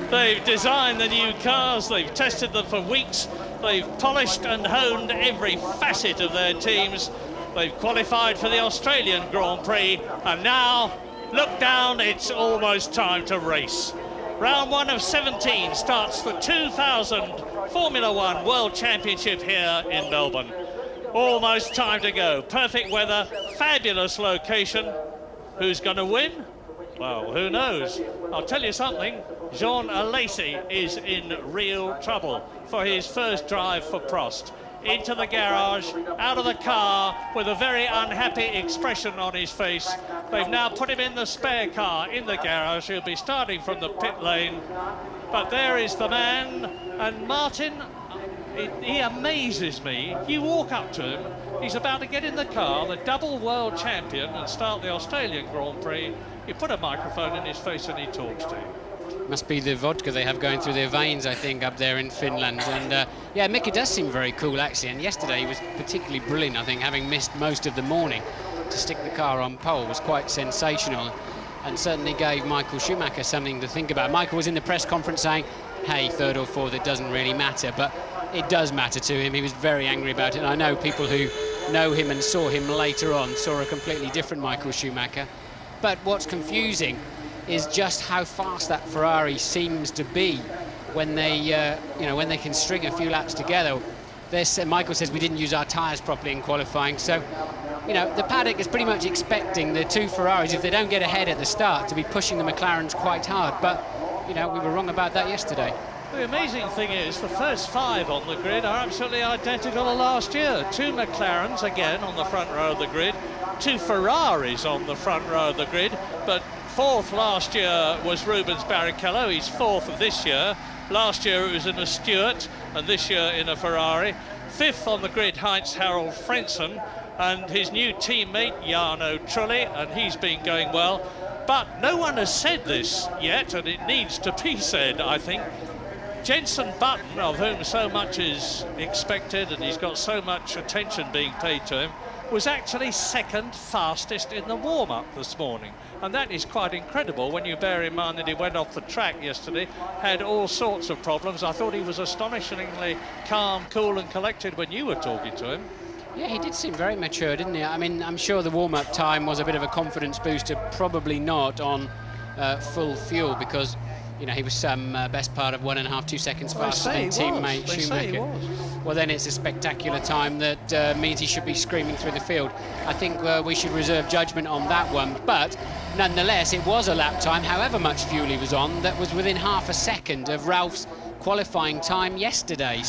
They've designed the new cars, they've tested them for weeks, they've polished and honed every facet of their teams. They've qualified for the Australian Grand Prix, and now, look down, it's almost time to race. Round 1 of 17 starts the 2000 Formula One World Championship here in Melbourne. Almost time to go. Perfect weather, fabulous location. Who's going to win? Well, who knows? I'll tell you something, Jean Alesi is in real trouble for his first drive for Prost. Into the garage, out of the car, with a very unhappy expression on his face. They've now put him in the spare car in the garage. He'll be starting from the pit lane. But there is the man, and Martin, he amazes me. You walk up to him, he's about to get in the car, the double world champion, and start the Australian Grand Prix. You put a microphone in his face and he talks to you. Must be the vodka they have going through their veins, I think, up there in Finland. And yeah, Mickey does seem very cool, actually. And yesterday he was particularly brilliant, I think, having missed most of the morning. To stick the car on pole was quite sensational, and certainly gave Michael Schumacher something to think about. Michael was in the press conference saying, hey, third or fourth, it doesn't really matter, but it does matter to him. He was very angry about it. And I know people who know him and saw him later on saw a completely different Michael Schumacher. But what's confusing is just how fast that Ferrari seems to be when they, when they can string a few laps together. Michael says we didn't use our tyres properly in qualifying, so the paddock is pretty much expecting the two Ferraris, if they don't get ahead at the start, to be pushing the McLarens quite hard. But we were wrong about that yesterday. The amazing thing is the first 5 on the grid are absolutely identical to last year. 2 McLarens again on the front row of the grid, 2 Ferraris on the front row of the grid, but 4th last year was Rubens Barrichello. He's 4th of this year. Last year it was in a Stewart, and this year in a Ferrari. 5th on the grid, Heinz-Harald Frentzen, and his new teammate, Jarno Trulli, and he's been going well. But no one has said this yet, and it needs to be said, I think. Jenson Button, of whom so much is expected, and he's got so much attention being paid to him, was actually 2nd fastest in the warm-up this morning. And that is quite incredible when you bear in mind that he went off the track yesterday, had all sorts of problems. I thought he was astonishingly calm, cool and collected when you were talking to him. Yeah, he did seem very mature, didn't he? I mean, I'm sure the warm-up time was a bit of a confidence booster, probably not on full fuel, because he was some best part of 1.5, 2 seconds faster than teammate Schumacher. Well, then it's a spectacular time that means he should be screaming through the field. I think we should reserve judgment on that one, but nonetheless, it was a lap time, however much fuel he was on, that was within half a second of Ralph's qualifying time yesterday.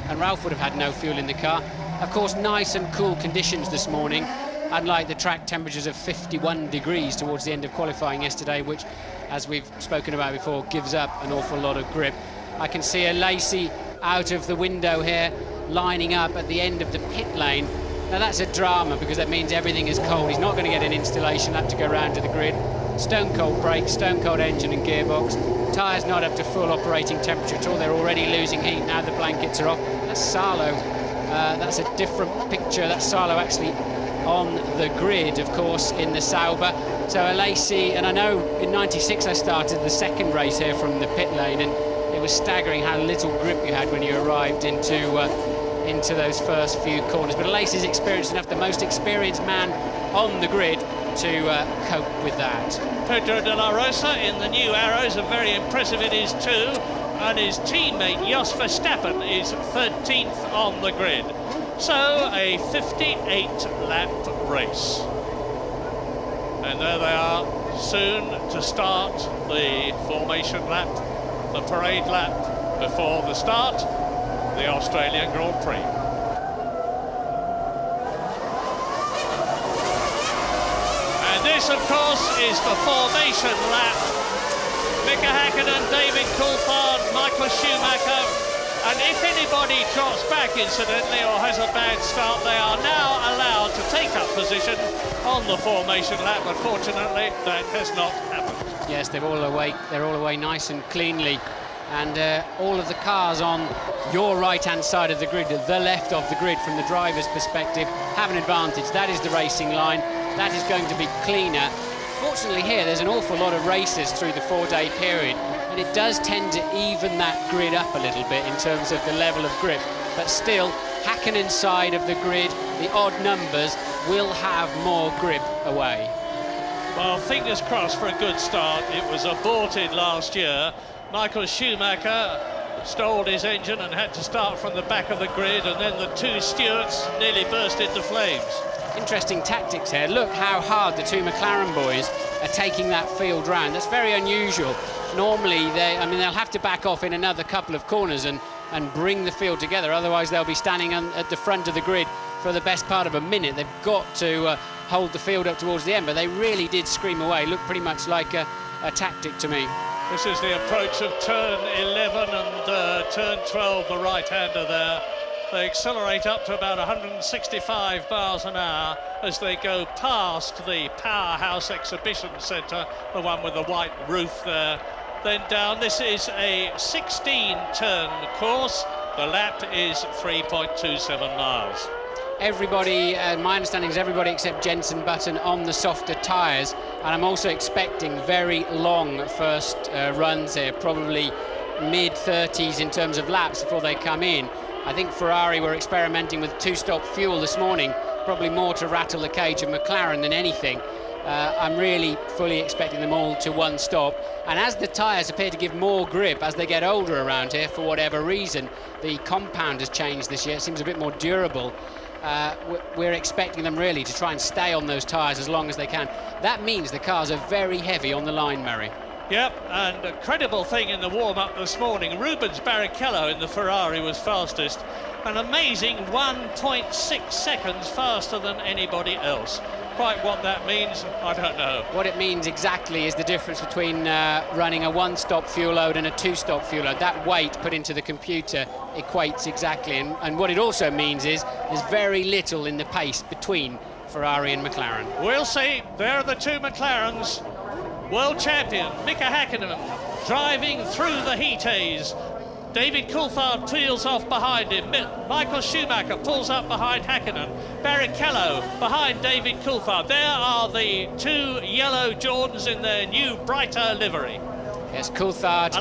And Ralph would have had no fuel in the car. Of course, nice and cool conditions this morning, unlike the track temperatures of 51 degrees towards the end of qualifying yesterday, which, as we've spoken about before, gives up an awful lot of grip. I can see Alesi out of the window here, lining up at the end of the pit lane. Now that's a drama, because that means everything is cold. He's not going to get an installation lap to go round to the grid. Stone cold brakes, stone cold engine and gearbox. Tyres not up to full operating temperature at all. They're already losing heat now the blankets are off. That's Salo. That's a different picture. That's Salo actually on the grid, of course, in the Sauber. So Alesi, and I know in '96 I started the second race here from the pit lane, and it was staggering how little grip you had when you arrived into those first few corners. But Alesi's experienced enough, the most experienced man on the grid, to cope with that. Pedro de la Rosa in the new Arrows, and very impressive it is too. And his teammate Jos Verstappen is 13th on the grid. So a 58-lap race. And there they are, soon to start the formation lap, the parade lap before the start, the Australian Grand Prix. And this, of course, is the formation lap. Mika Häkkinen, David Coulthard, Michael Schumacher, and if anybody trots back incidentally or has a bad start, they are now allowed to take up position on the formation lap. Unfortunately, that has not happened. Yes, they're all away nice and cleanly, and all of the cars on your right-hand side of the grid, the left of the grid from the driver's perspective, have an advantage. That is the racing line. That is going to be cleaner Unfortunately here, there's an awful lot of races through the 4-day period, and it does tend to even that grid up a little bit in terms of the level of grip. But still, Häkkänen's side of the grid, the odd numbers, will have more grip away. Well, fingers crossed for a good start. It was aborted last year. Michael Schumacher stalled his engine and had to start from the back of the grid, and then the two stewards nearly burst into flames. Interesting tactics here. Look how hard the two McLaren boys are taking that field round. That's very unusual. Normally, they'll have to back off in another couple of corners and bring the field together. Otherwise, they'll be standing at the front of the grid for the best part of a minute. They've got to hold the field up towards the end, but they really did scream away. Looked pretty much like a tactic to me. This is the approach of turn 11 and turn 12, the right-hander there. They accelerate up to about 165 miles an hour as they go past the Powerhouse Exhibition Centre, the one with the white roof there. Then down, this is a 16-turn course. The lap is 3.27 miles. Everybody, my understanding is everybody except Jenson Button on the softer tyres, and I'm also expecting very long first runs here, probably mid-30s in terms of laps before they come in. I think Ferrari were experimenting with two-stop fuel this morning, probably more to rattle the cage of McLaren than anything. I'm really fully expecting them all to one stop, and as the tyres appear to give more grip as they get older around here for whatever reason, the compound has changed this year. It seems a bit more durable. We're expecting them really to try and stay on those tyres as long as they can. That means the cars are very heavy on the line, Murray. Yep, and a credible thing in the warm-up this morning, Rubens Barrichello in the Ferrari was fastest, an amazing 1.6 seconds faster than anybody else. Quite what that means, I don't know. What it means exactly is the difference between running a one-stop fuel load and a two-stop fuel load. That weight put into the computer equates exactly, and what it also means is there's very little in the pace between Ferrari and McLaren. We'll see. There are the two McLarens. World champion Mika Häkkinen driving through the heat haze. David Coulthard peels off behind him. Michael Schumacher pulls up behind Häkkinen. Barrichello behind David Coulthard. There are the two yellow Jordans in their new brighter livery. Yes, Coulthard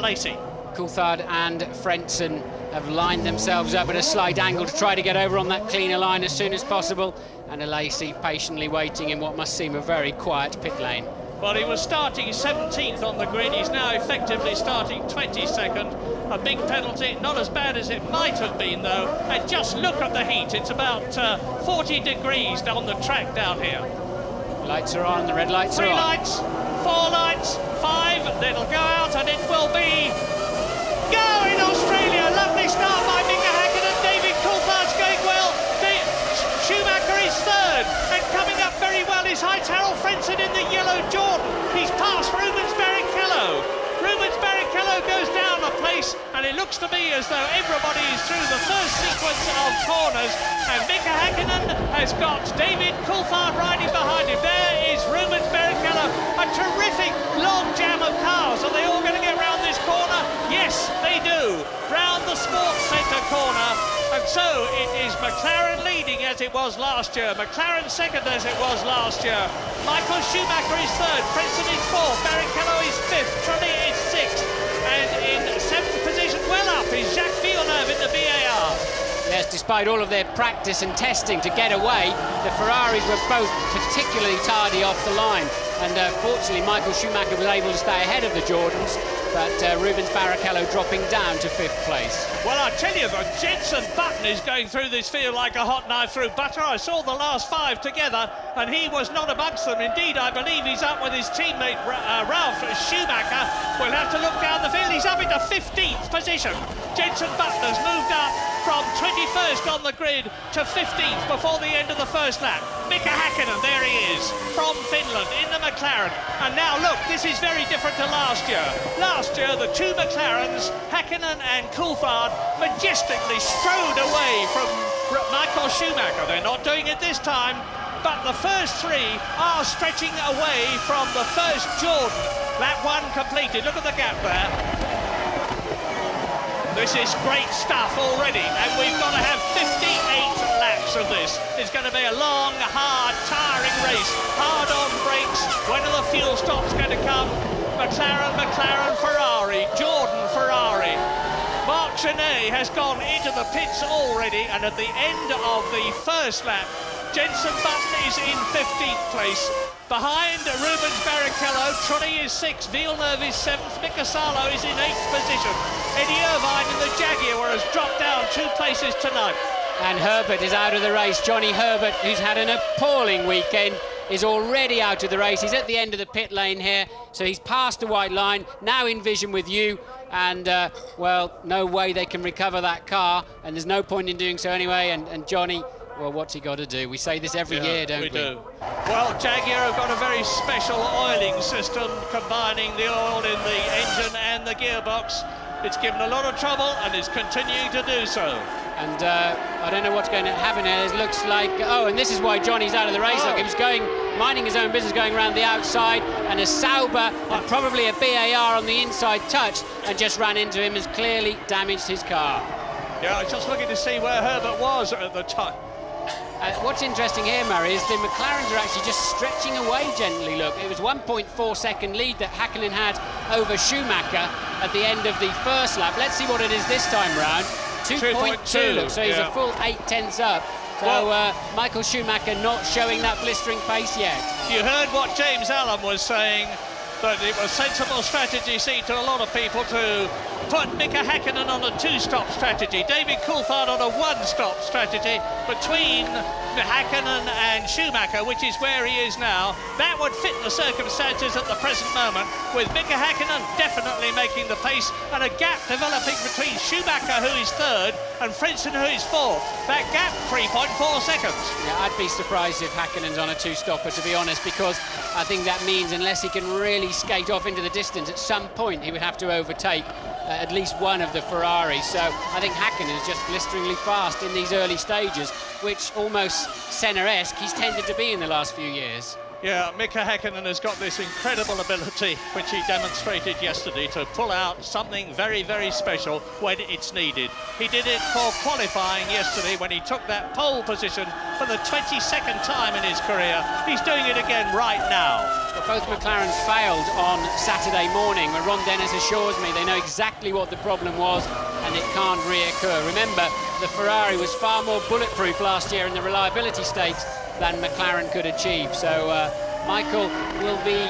and Frentzen have lined themselves up at a slight angle to try to get over on that cleaner line as soon as possible. And Alesi patiently waiting in what must seem a very quiet pit lane. Well, he was starting 17th on the grid. He's now effectively starting 22nd. A big penalty, not as bad as it might have been, though. And just look at the heat. It's about 40 degrees on the track down here. Lights are on, the red lights are on. 3 lights, 4 lights, 5. It'll go out, and it will be go in Australia. Lovely start by Mika Häkkinen. David Coulthard's going well. Schumacher is third, and coming up very well is Harold Frentzen in the yellow Jordan. He's passed Rubens Barrichello. Rubens Barrichello goes down a place, and it looks to me as though everybody is through the first sequence of corners, and Mika Häkkinen has got David Coulthard riding behind him. There is Rubens Barrichello. A terrific long jam of cars. Are they all going to get round this corner? Yes, they do. Round the Sports Centre corner. And so it is McLaren leading as it was last year. McLaren second as it was last year. Michael Schumacher is third. Frentzen is fourth. Barrichello is fifth. Trulli is sixth. And in seventh position, well up, is Jacques Villeneuve in the BAR. Yes, despite all of their practice and testing to get away, the Ferraris were both particularly tardy off the line. And fortunately, Michael Schumacher was able to stay ahead of the Jordans, but Rubens Barrichello dropping down to 5th place. Well, I tell you, the Jenson Button is going through this field like a hot knife through butter. I saw the last 5 together, and he was not amongst them. Indeed, I believe he's up with his teammate Ralf Schumacher. We'll have to look down the field. He's up into 15th position. Jenson Button has moved up from 21st on the grid to 15th before the end of the first lap. Mika Häkkinen, there he is, from Finland in the McLaren. And now look, this is very different to last year. Last year, the two McLarens, Häkkinen and Coulthard, majestically strode away from Michael Schumacher. They're not doing it this time, but the first 3 are stretching away from the first Jordan. Lap 1 completed. Look at the gap there. This is great stuff already, and we've got to have 58 laps weeks of this. It's going to be a long, hard, tiring race. Hard on brakes. When are the fuel stops going to come? McLaren, Ferrari, Jordan, Ferrari. Marc Genet has gone into the pits already, and at the end of the first lap, Jenson Button is in 15th place. Behind Rubens Barrichello, Trulli is 6th, Villeneuve is 7th, Micasalo is in 8th position. Eddie Irvine in the Jaguar has dropped down 2 places tonight. And Herbert is out of the race. Johnny Herbert, who's had an appalling weekend, is already out of the race. He's at the end of the pit lane here, so he's past the white line, now in vision with you, and well, no way they can recover that car, and there's no point in doing so anyway. And Johnny, well, what's he got to do? We say this every year, don't we? We do. Well, Jaguar have got a very special oiling system combining the oil in the engine and the gearbox. It's given a lot of trouble and is continuing to do so. And I don't know what's going to happen here. It looks like, oh, and this is why Johnny's out of the race. Look, he was minding his own business, going around the outside, and a Sauber and probably a BAR on the inside touched and just ran into him, has clearly damaged his car. Yeah, I was just looking to see where Herbert was at the time. What's interesting here, Murray, is the McLarens are actually just stretching away gently. Look, it was 1.4 second lead that Häkkinen had over Schumacher at the end of the first lap. Let's see what it is this time round. 2.2, look, so he's a full 8/10 up. So well, Michael Schumacher not showing that blistering pace yet. You heard what James Allen was saying, that it was sensible strategy, to a lot of people, to put Mika Häkkinen on a 2-stop strategy, David Coulthard on a 1-stop strategy between Häkkinen and Schumacher, which is where he is now. That would fit the circumstances at the present moment, with Mika Häkkinen definitely making the pace and a gap developing between Schumacher, who is 3rd, and Frentzen, who is 4th. That gap, 3.4 seconds. Yeah, I'd be surprised if Häkkinen's on a 2-stopper, to be honest, because I think that means unless he can really skate off into the distance, at some point he would have to overtake at least one of the Ferraris. So I think Häkkinen is just blisteringly fast in these early stages, which almost Senna-esque he's tended to be in the last few years. Yeah, Mika Häkkinen has got this incredible ability, which he demonstrated yesterday, to pull out something very, very special when it's needed. He did it for qualifying yesterday when he took that pole position for the 22nd time in his career. He's doing it again right now. But both McLarens failed on Saturday morning, where Ron Dennis assures me they know exactly what the problem was and it can't reoccur. Remember, the Ferrari was far more bulletproof last year in the reliability stakes than McLaren could achieve. So Michael will be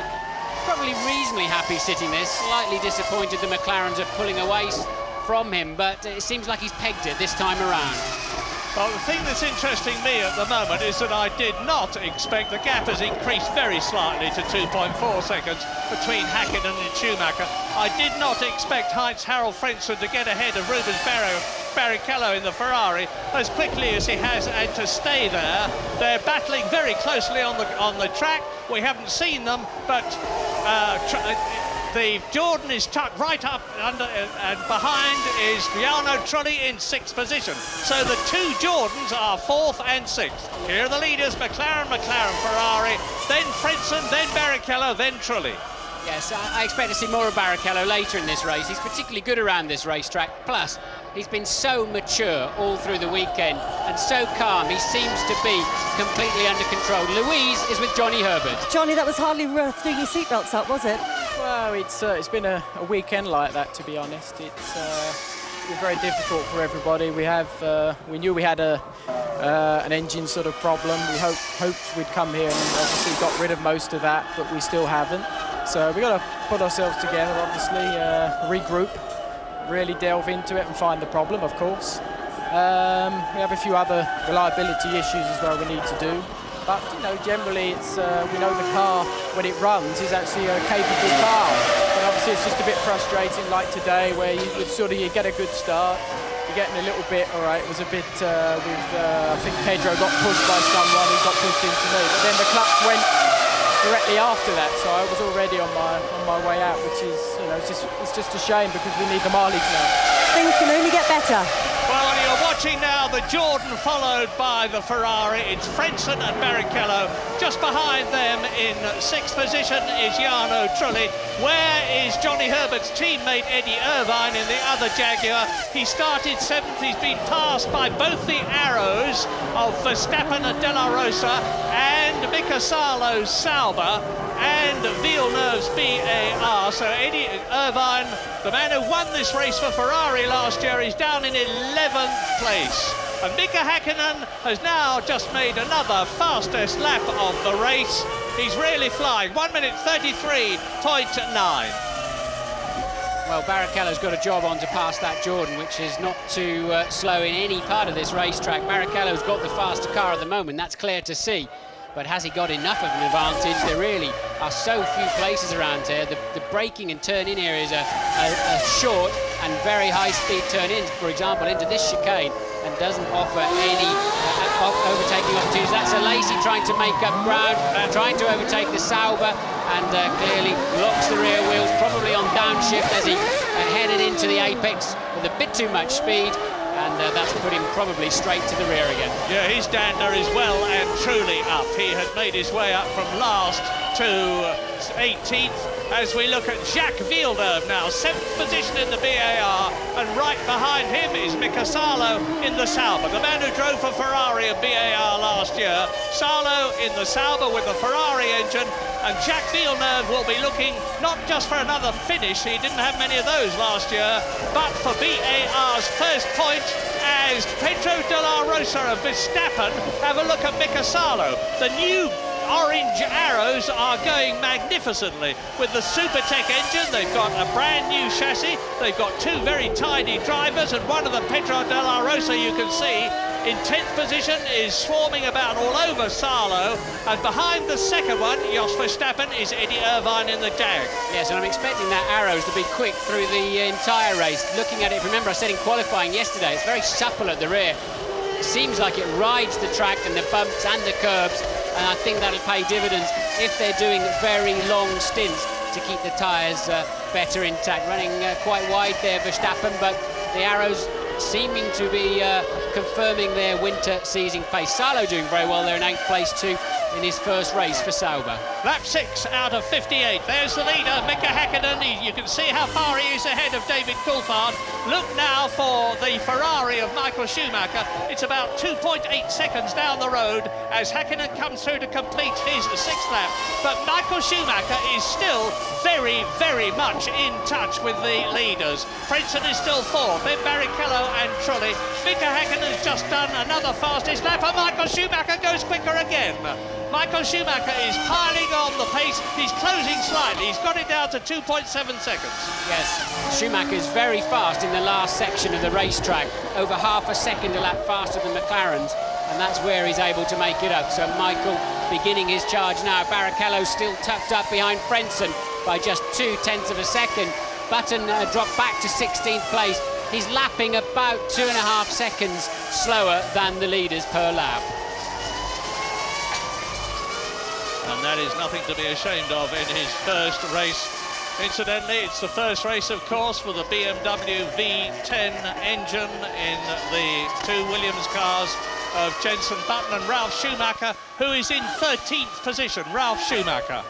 probably reasonably happy sitting this, slightly disappointed the McLarens are pulling away from him, but it seems like he's pegged it this time around. Well, the thing that's interesting me at the moment is that I did not expect, the gap has increased very slightly to 2.4 seconds between Häkkinen and Schumacher. I did not expect Heinz-Harald Frentzen to get ahead of Rubens Barrichello in the Ferrari as quickly as he has, and to stay there. They're battling very closely on the track. We haven't seen them, but the Jordan is tucked right up under, and behind is Jarno Trulli in 6th position. So the 2 Jordans are 4th and 6th. Here are the leaders: McLaren, Ferrari, then Frentzen, then Barrichello, then Trulli. Yes, I expect to see more of Barrichello later in this race. He's particularly good around this racetrack. Plus, he's been so mature all through the weekend and so calm. He seems to be completely under control. Louise is with Johnny Herbert. Johnny, that was hardly worth doing your seatbelts up, was it? Well, it's been a weekend like that, to be honest. It's been very difficult for everybody. We knew we had an engine sort of problem. We hoped we'd come here and obviously got rid of most of that, but we still haven't. So we've got to put ourselves together, obviously, regroup, really delve into it and find the problem, of course. We have a few other reliability issues as well we need to do. But, you know, generally it's, we know the car, when it runs, is actually a capable car. But obviously it's just a bit frustrating, like today, where you get a good start, you're getting a little bit, all right, it was a bit I think Pedro got pushed by someone, he got pushed into me. But then the clutch went directly after that, so I was already on my way out, which is, you know, it's just a shame because we need the mileage now. Things can only get better. Well, you're watching now the Jordan followed by the Ferrari. It's Frentzen and Barrichello. Just behind them in 6th position is Jarno Trulli. Where is Johnny Herbert's teammate Eddie Irvine in the other Jaguar? He started 7th. He's been passed by both the arrows of Verstappen and De La Rosa and Mika Salo's Sauber and Villeneuve's BAR. So Eddie Irvine, the man who won this race for Ferrari last year, is down in 11th place. And Mika Häkkinen has now just made another fastest lap of the race. He's really flying, 1 minute 33.9. Well, Barrichello's got a job on to pass that Jordan, which is not too slow in any part of this racetrack. Barrichello's got the faster car at the moment, that's clear to see. But has he got enough of an advantage? There really are so few places around here. The braking and turn-in areas are short and very high-speed turn-ins, for example, into this chicane, and doesn't offer any overtaking opportunities. That's a Lacey trying to make up ground, trying to overtake the Sauber, and clearly locks the rear wheels, probably on downshift as he headed into the apex with a bit too much speed. And that's put him probably straight to the rear again. Yeah, his dander is well and truly up. He had made his way up from last to 18th. As we look at Jacques Villeneuve now, 7th position in the BAR, and right behind him is Mika Salo in the Sauber, the man who drove for Ferrari and BAR last year. Salo in the Sauber with the Ferrari engine, and Jacques Villeneuve will be looking not just for another finish, he didn't have many of those last year, but for BAR's first point as Pedro de la Rosa and Verstappen have a look at Mika Salo. The new orange arrows are going magnificently with the Supertech engine. They've got a brand new chassis, they've got two very tidy drivers, and one of them, Pedro de la Rosa, you can see in 10th position, is swarming about all over Salo, and behind the second one, Jos Verstappen, is Eddie Irvine in the Jag. Yes, and I'm expecting that arrows to be quick through the entire race. Looking at it, remember I said in qualifying yesterday, it's very supple at the rear. It seems like it rides the track and the bumps and the curbs, and I think that'll pay dividends if they're doing very long stints to keep the tyres better intact. Running quite wide there, Verstappen, but the arrows seeming to be confirming their winter season pace. Salo doing very well there in 8th place too in his first race for Sauber. Lap 6 out of 58. There's the leader, Mika Häkkinen. You can see how far he is ahead of David Coulthard. Look now for the Ferrari of Michael Schumacher. It's about 2.8 seconds down the road as Häkkinen comes through to complete his 6th lap. But Michael Schumacher is still very, very much in touch with the leaders. Frentzen is still 4th, then Barrichello and Trulli. Mika Häkkinen has just done another fastest lap, and Michael Schumacher goes quicker again. Michael Schumacher is piling on the pace. He's closing slightly. He's got it down to 2.7 seconds. Yes, Schumacher is very fast in the last section of the racetrack, over half a second a lap faster than McLaren's, and that's where he's able to make it up. So Michael beginning his charge now. Barrichello still tucked up behind Frentzen by just 0.2 of a second. Button dropped back to 16th place. He's lapping about 2.5 seconds slower than the leaders per lap. And that is nothing to be ashamed of in his first race. Incidentally, it's the first race, of course, for the BMW V10 engine in the two Williams cars of Jenson Button and Ralf Schumacher, who is in 13th position, Ralf Schumacher.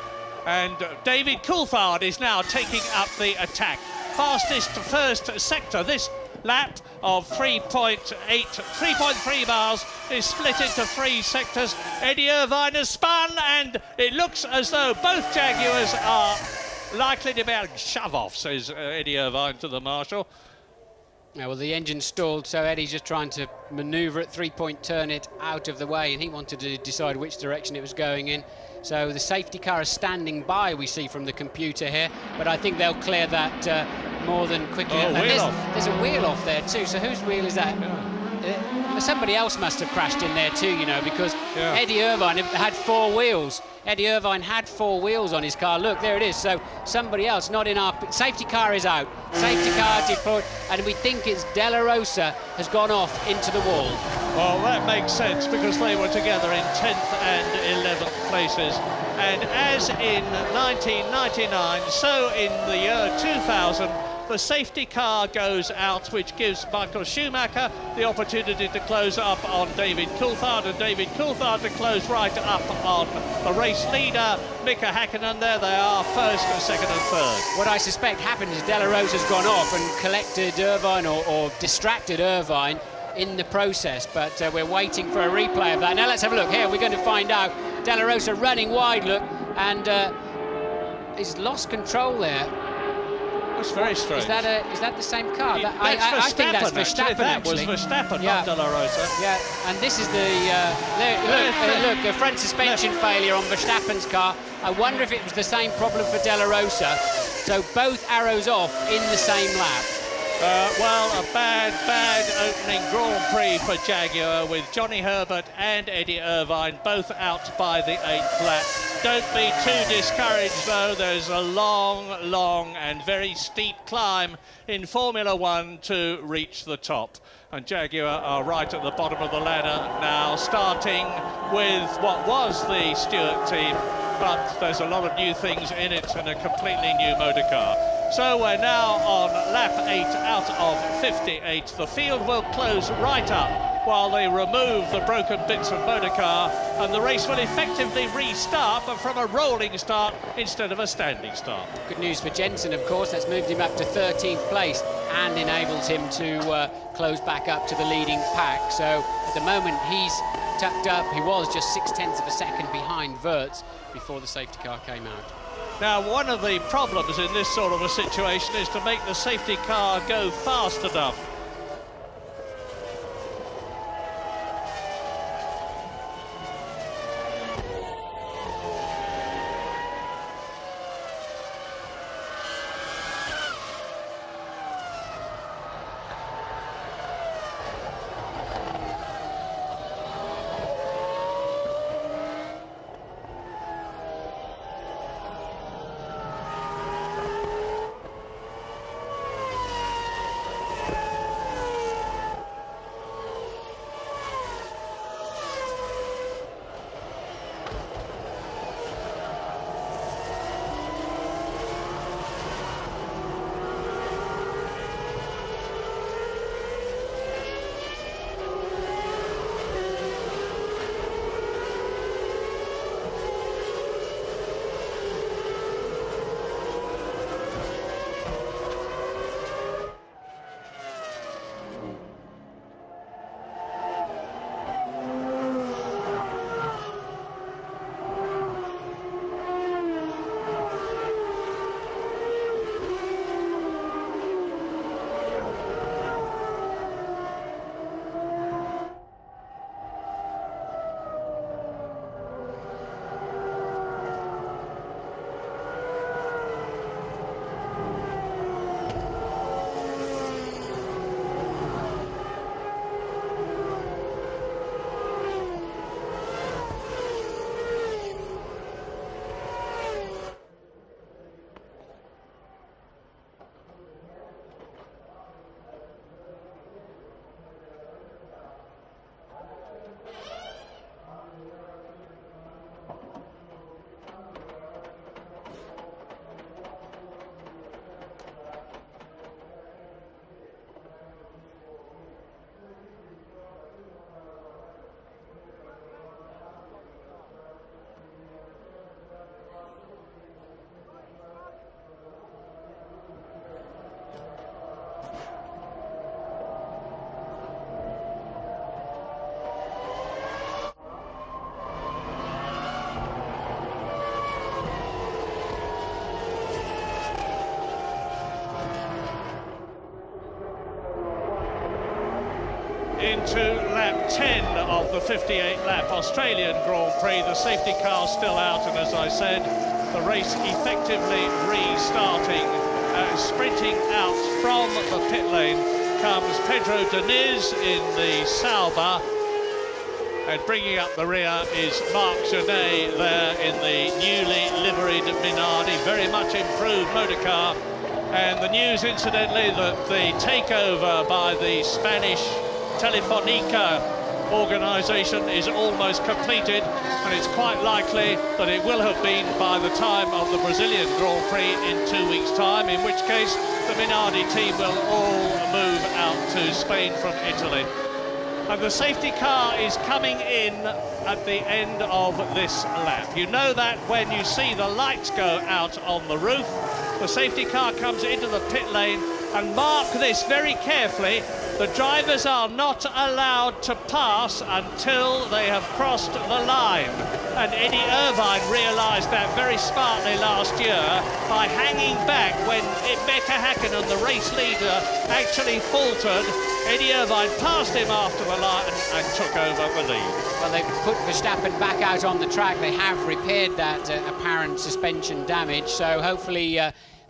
And David Coulthard is now taking up the attack. Fastest first sector this lap of 3.3 miles is split into 3 sectors. Eddie Irvine has spun, and it looks as though both Jaguars are likely to be able to shove off, says Eddie Irvine to the marshal. Yeah, well, the engine stalled, so Eddie's just trying to manoeuvre at 3-point turn it out of the way, and he wanted to decide which direction it was going in. So the safety car is standing by, we see from the computer here, but I think they'll clear that more than quickly. Oh, there's a wheel off there too, so whose wheel is that? Somebody else must have crashed in there too, you know, because Eddie Irvine had 4 wheels. Eddie Irvine had 4 wheels on his car. Look, there it is. So somebody else, not in our... Safety car is out. Safety car deployed, and we think it's De La Rosa has gone off into the wall. Well, that makes sense because they were together in 10th and 11th places. And as in 1999, so in the year 2000, The safety car goes out, which gives Michael Schumacher the opportunity to close up on David Coulthard, and David Coulthard to close right up on the race leader, Mika Häkkinen. There they are, first, second and third. What I suspect happened is De La Rosa's gone off and collected Irvine or distracted Irvine in the process, but we're waiting for a replay of that. Now let's have a look here. We're going to find out. De La Rosa running wide, look, and he's lost control there. That's very strange. Is that the same car? I think that's Verstappen. That was Verstappen, not De La Rosa. Yeah, and this is the look, a front suspension failure on Verstappen's car. I wonder if it was the same problem for De La Rosa. So both arrows off in the same lap. Well, a bad opening Grand Prix for Jaguar, with Johnny Herbert and Eddie Irvine both out by the 8th lap. Don't be too discouraged, though. There's a long and very steep climb in Formula One to reach the top. And Jaguar are right at the bottom of the ladder now, starting with what was the Stewart team, but there's a lot of new things in it and a completely new motor car. So we're now on lap 8 out of 58. The field will close right up while they remove the broken bits of motor car, and the race will effectively restart, but from a rolling start instead of a standing start. Good news for Jensen, of course. That's moved him up to 13th place and enables him to close back up to the leading pack. So at the moment he's tucked up. He was just 0.6 of a second behind Wirtz before the safety car came out. Now, one of the problems in this sort of a situation is to make the safety car go fast enough. Into lap 10 of the 58-lap Australian Grand Prix. The safety car still out, and as I said, the race effectively restarting. Sprinting out from the pit lane comes Pedro Diniz in the Sauber, and bringing up the rear is Marc Genet there in the newly liveried Minardi, very much improved motor car. And the news, incidentally, that the takeover by the Spanish Telefonica organisation is almost completed, and it's quite likely that it will have been by the time of the Brazilian Grand Prix in 2 weeks' time, in which case the Minardi team will all move out to Spain from Italy. And the safety car is coming in at the end of this lap. You know that when you see the lights go out on the roof, the safety car comes into the pit lane, and mark this very carefully, the drivers are not allowed to pass until they have crossed the line. And Eddie Irvine realised that very smartly last year by hanging back when Mika Häkkinen, the race leader, actually faltered. Eddie Irvine passed him after the line and took over the lead. Well, they've put Verstappen back out on the track. They have repaired that apparent suspension damage, so hopefully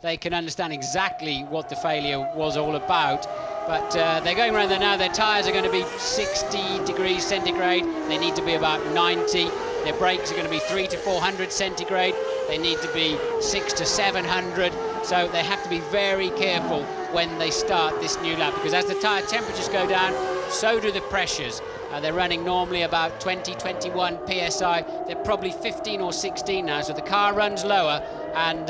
they can understand exactly what the failure was all about. But they're going around there now. Their tyres are going to be 60 degrees centigrade. They need to be about 90. Their brakes are going to be 300 to 400 centigrade. They need to be 600 to 700. So they have to be very careful when they start this new lap, because as the tyre temperatures go down, so do the pressures. They're running normally about 20, 21 PSI. They're probably 15 or 16 now, so the car runs lower, and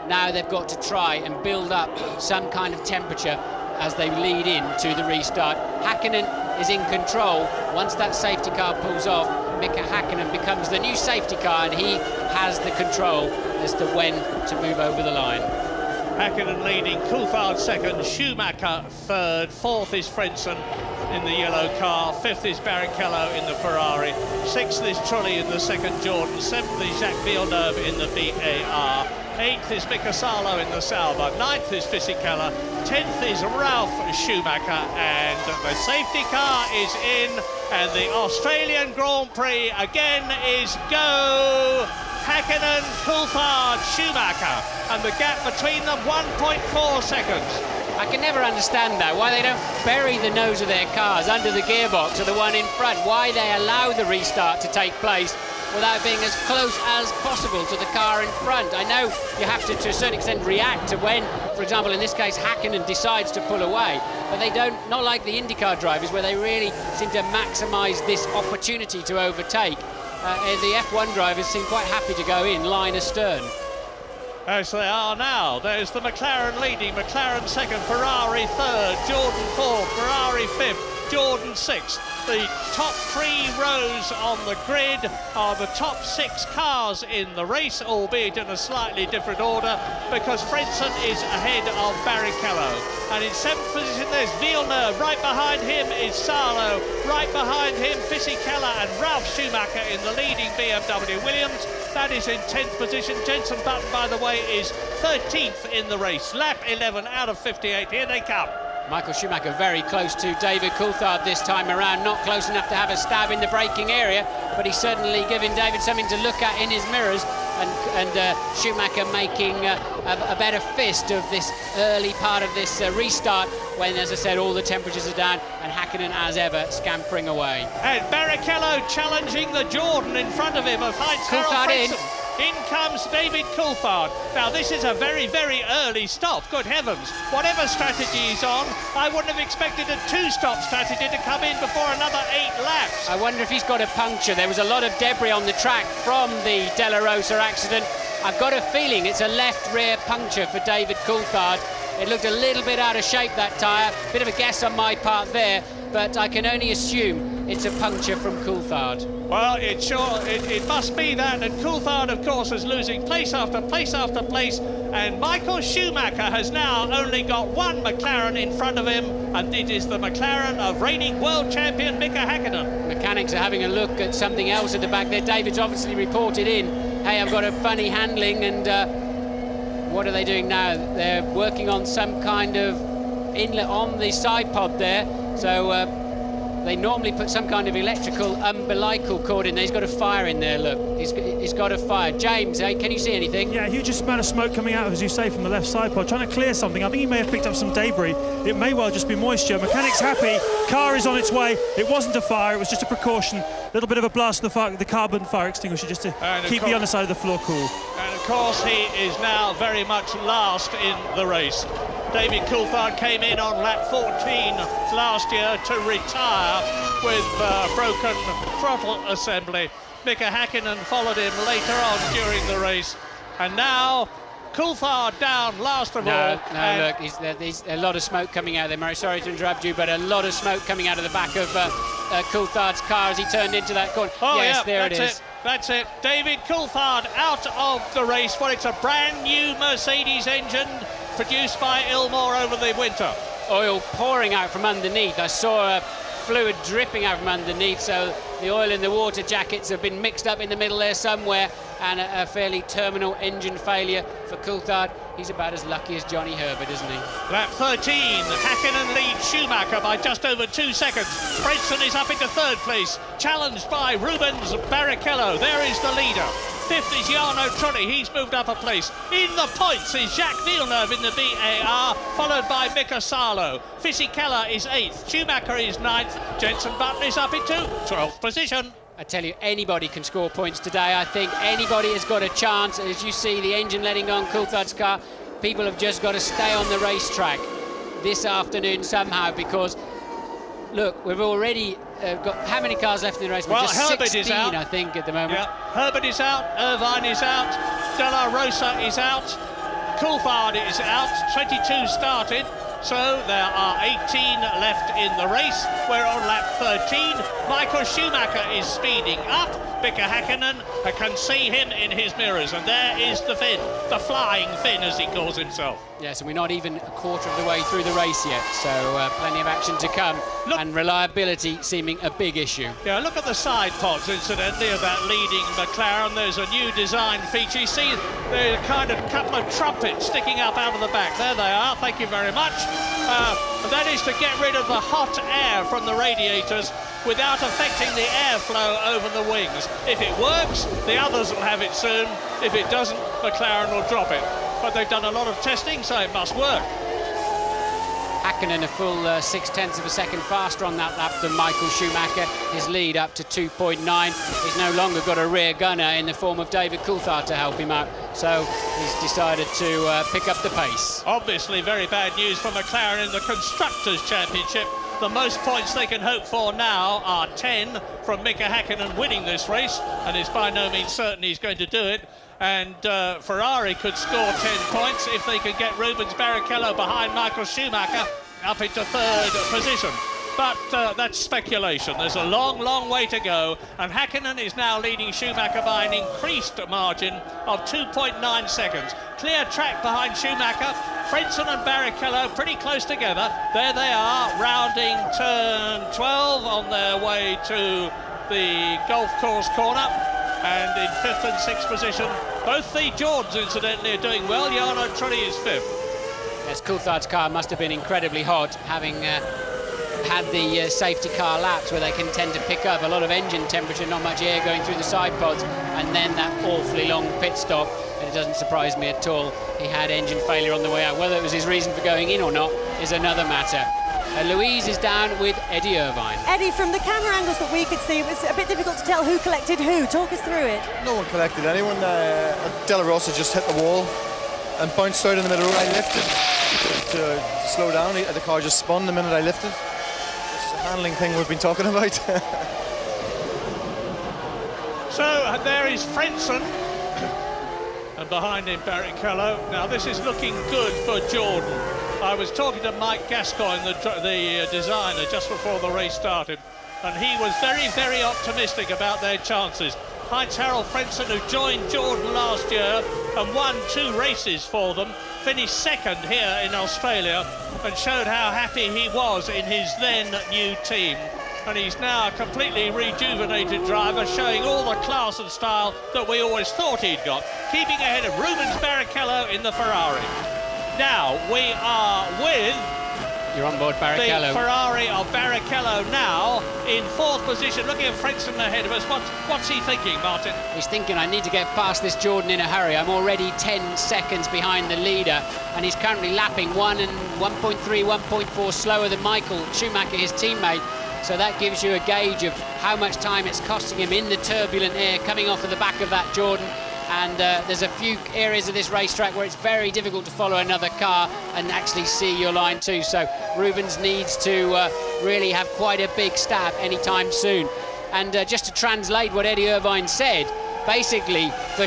now they've got to try and build up some kind of temperature as they lead in to the restart. Häkkinen is in control. Once that safety car pulls off, Mika Häkkinen becomes the new safety car, and he has the control as to when to move over the line. Häkkinen leading, Coulthard second, Schumacher third, fourth is Frentzen in the yellow car, fifth is Barrichello in the Ferrari, sixth is Trulli in the second Jordan, seventh is Jacques Villeneuve in the BAR, eighth is Mika Salo in the Sauber, ninth is Fisichella, 10th is Ralf Schumacher, and the safety car is in, and the Australian Grand Prix again is go! Häkkinen, Coulthard, Schumacher, and the gap between them 1.4 seconds. I can never understand that, why they don't bury the nose of their cars under the gearbox of the one in front, why they allow the restart to take place without being as close as possible to the car in front. I know you have to a certain extent react to when, for example, in this case, Häkkinen decides to pull away, but they don't, not like the IndyCar drivers where they really seem to maximise this opportunity to overtake. The F1 drivers seem quite happy to go in line astern. As they are now, there's the McLaren leading, McLaren second, Ferrari third, Jordan fourth, Ferrari fifth, Jordan sixth. The top three rows on the grid are the top six cars in the race, albeit in a slightly different order, because Frentzen is ahead of Barrichello. And in seventh position there's Villeneuve, right behind him is Salo, right behind him Fisichella and Ralf Schumacher in the leading BMW Williams. That is in 10th position. Jenson Button, by the way, is 13th in the race. Lap 11 out of 58. Here they come. Michael Schumacher very close to David Coulthard this time around, not close enough to have a stab in the braking area, but he's certainly giving David something to look at in his mirrors, and Schumacher making a better fist of this early part of this restart when, as I said, all the temperatures are down, and Häkkinen, as ever, scampering away. And Barrichello challenging the Jordan in front of him of Heinz-Harald Frentzen. In comes David Coulthard. Now, this is a very, very early stop. Good heavens. Whatever strategy he's on, I wouldn't have expected a two-stop strategy to come in before another 8 laps. I wonder if he's got a puncture. There was a lot of debris on the track from the De La Rosa accident. I've got a feeling it's a left rear puncture for David Coulthard. It looked a little bit out of shape, that tyre. Bit of a guess on my part there, but I can only assume it's a puncture from Coulthard. Well, it must be that, and Coulthard, of course, is losing place after place after place, and Michael Schumacher has now only got one McLaren in front of him, and it is the McLaren of reigning world champion Mika Häkkinen. Mechanics are having a look at something else at the back there. David's obviously reported in, hey, I've got a funny handling, and what are they doing now? They're working on some kind of inlet on the side pod there, so they normally put some kind of electrical umbilical cord in there. He's got a fire in there, look. He's got a fire. James, can you see anything? Yeah, huge amount of smoke coming out, as you say, from the left side pod, trying to clear something. I think he may have picked up some debris. It may well just be moisture. Mechanic's happy. Car is on its way. It wasn't a fire, it was just a precaution. A little bit of a blast of the carbon fire extinguisher just to keep the underside of the floor cool. And of course, he is now very much last in the race. David Coulthard came in on lap 14 last year to retire with broken throttle assembly. Mika Häkkinen followed him later on during the race. And now Coulthard down last of all. No, look, there's a lot of smoke coming out of there, Murray. Sorry to interrupt you, but a lot of smoke coming out of the back of Coulthard's car as he turned into that corner. Oh, yes, yeah, there it is. That's it. David Coulthard out of the race. Well, it's a brand new Mercedes engine produced by Ilmor over the winter. Oil pouring out from underneath. I saw fluid dripping out from underneath, so the oil and the water jackets have been mixed up in the middle there somewhere, and a fairly terminal engine failure for Coulthard. He's about as lucky as Johnny Herbert, isn't he? Lap 13, Häkkinen leads Schumacher by just over 2 seconds. Frentzen is up into third place, challenged by Rubens Barrichello. There is the leader. Fifth is Jarno Trulli, he's moved up a place. In the points is Jacques Villeneuve in the BAR, followed by Mika Salo. Fisichella is 8th, Schumacher is 9th, Jenson Button is up into 12th position. I tell you, anybody can score points today. I think anybody has got a chance. As you see the engine letting on Coulthard's car, people have just got to stay on the racetrack this afternoon somehow, because look, we've already got how many cars left in the race? Well, just Herbert 16, is out, I think, at the moment. Yeah, Herbert is out, Irvine is out, De La Rosa is out, Coulthard is out, 22 started, so there are 18 left in the race. We're on lap 13. Michael Schumacher is speeding up. Mika Häkkinen, I can see him in his mirrors, and there is the Finn, the flying Finn as he calls himself. Yes, and we're not even a quarter of the way through the race yet, so plenty of action to come. Look, and reliability seeming a big issue. Yeah, look at the side pods, incidentally, of that leading McLaren. There's a new design feature. You see the kind of couple of trumpets sticking up out of the back. There they are, thank you very much. That is to get rid of the hot air from the radiators without affecting the airflow over the wings. If it works, the others will have it soon. If it doesn't, McLaren will drop it. But they've done a lot of testing, so it must work. Häkkinen a full 0.6 of a second faster on that lap than Michael Schumacher. His lead up to 2.9. He's no longer got a rear gunner in the form of David Coulthard to help him out, so he's decided to pick up the pace. Obviously very bad news for McLaren in the Constructors' Championship. The most points they can hope for now are 10 from Mika Häkkinen winning this race, and it's by no means certain he's going to do it. And Ferrari could score 10 points if they could get Rubens Barrichello behind Michael Schumacher up into third position. But that's speculation. There's a long, long way to go, and Häkkinen is now leading Schumacher by an increased margin of 2.9 seconds. Clear track behind Schumacher. Frentzen and Barrichello pretty close together. There they are, rounding turn 12 on their way to the golf course corner. And in 5th and 6th position, both the Jordans, incidentally, are doing well. Jarno Trulli is 5th. Yes, Coulthard's car must have been incredibly hot, having had the safety car laps where they can tend to pick up a lot of engine temperature, not much air going through the side pods, and then that awfully long pit stop. And it doesn't surprise me at all. He had engine failure on the way out. Whether it was his reason for going in or not is another matter. Louise is down with Eddie Irvine. Eddie, from the camera angles that we could see, it was a bit difficult to tell who collected who. Talk us through it. No one collected anyone. De La Rosa just hit the wall and bounced out in the middle. I lifted to slow down. The car just spun the minute I lifted. This is a handling thing we've been talking about. So there is Frentzen, and behind him Barrichello. Now this is looking good for Jordan. I was talking to Mike Gascoigne, the designer, just before the race started, and he was very, very optimistic about their chances. Heinz-Harald Frentzen, who joined Jordan last year and won 2 races for them, finished 2nd here in Australia and showed how happy he was in his then new team. And he's now a completely rejuvenated driver, showing all the class and style that we always thought he'd got, keeping ahead of Rubens Barrichello in the Ferrari. Now we are with You're on board Barrichello. the Ferrari of Barrichello now in 4th position, looking at Frentzen ahead of us. What's he thinking, Martin? He's thinking, I need to get past this Jordan in a hurry. I'm already 10 seconds behind the leader, and he's currently lapping 1.3, 1.4 slower than Michael Schumacher, his teammate. So that gives you a gauge of how much time it's costing him in the turbulent air coming off of the back of that Jordan. and there's a few areas of this racetrack where it's very difficult to follow another car and actually see your line too. So Rubens needs to really have quite a big stab anytime soon. And just to translate what Eddie Irvine said, basically, De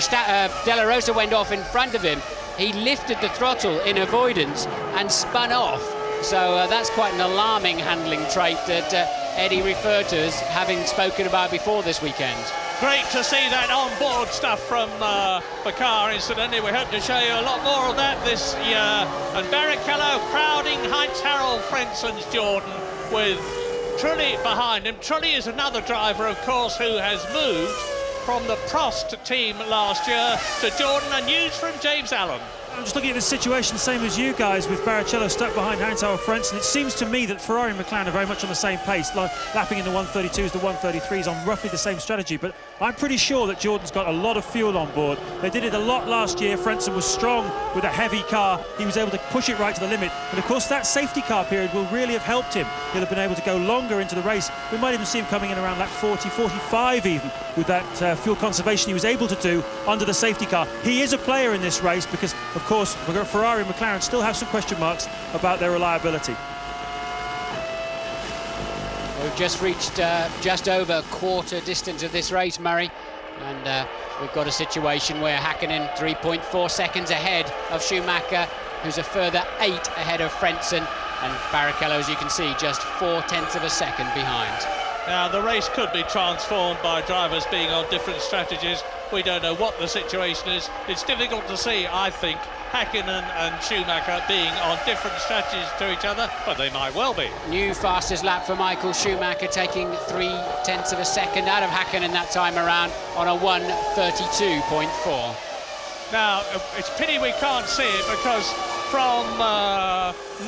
La Rosa went off in front of him. He lifted the throttle in avoidance and spun off. So that's quite an alarming handling trait that Eddie referred to as having spoken about before this weekend. Great to see that on-board stuff from the car, incidentally. We hope to show you a lot more of that this year. And Barrichello crowding Heinz-Harald Frenzen's Jordan with Trulli behind him. Trulli is another driver, of course, who has moved from the Prost team last year to Jordan, and news from James Allen. I'm just looking at this situation, same as you guys, with Barrichello stuck behind Heinz-Harald Frentzen. It seems to me that Ferrari and McLaren are very much on the same pace, lapping in the 132s, the 133s, on roughly the same strategy. But I'm pretty sure that Jordan's got a lot of fuel on board. They did it a lot last year. Frentzen was strong with a heavy car. He was able to push it right to the limit. And of course, that safety car period will really have helped him. He'll have been able to go longer into the race. We might even see him coming in around lap 40, 45 even, with that fuel conservation he was able to do under the safety car. He is a player in this race because, of course, Ferrari and McLaren still have some question marks about their reliability. We've just reached just over a quarter distance of this race, Murray, and we've got a situation where Häkkinen 3.4 seconds ahead of Schumacher, who's a further 8 ahead of Frentzen, and Barrichello, as you can see, just 0.4 of a second behind. Now, the race could be transformed by drivers being on different strategies. We don't know what the situation is. It's difficult to see, I think, Häkkinen and Schumacher being on different strategies to each other, but they might well be. New fastest lap for Michael Schumacher, taking 0.3 of a second out of Häkkinen that time around on a 1:32.4. Now, it's a pity we can't see it because from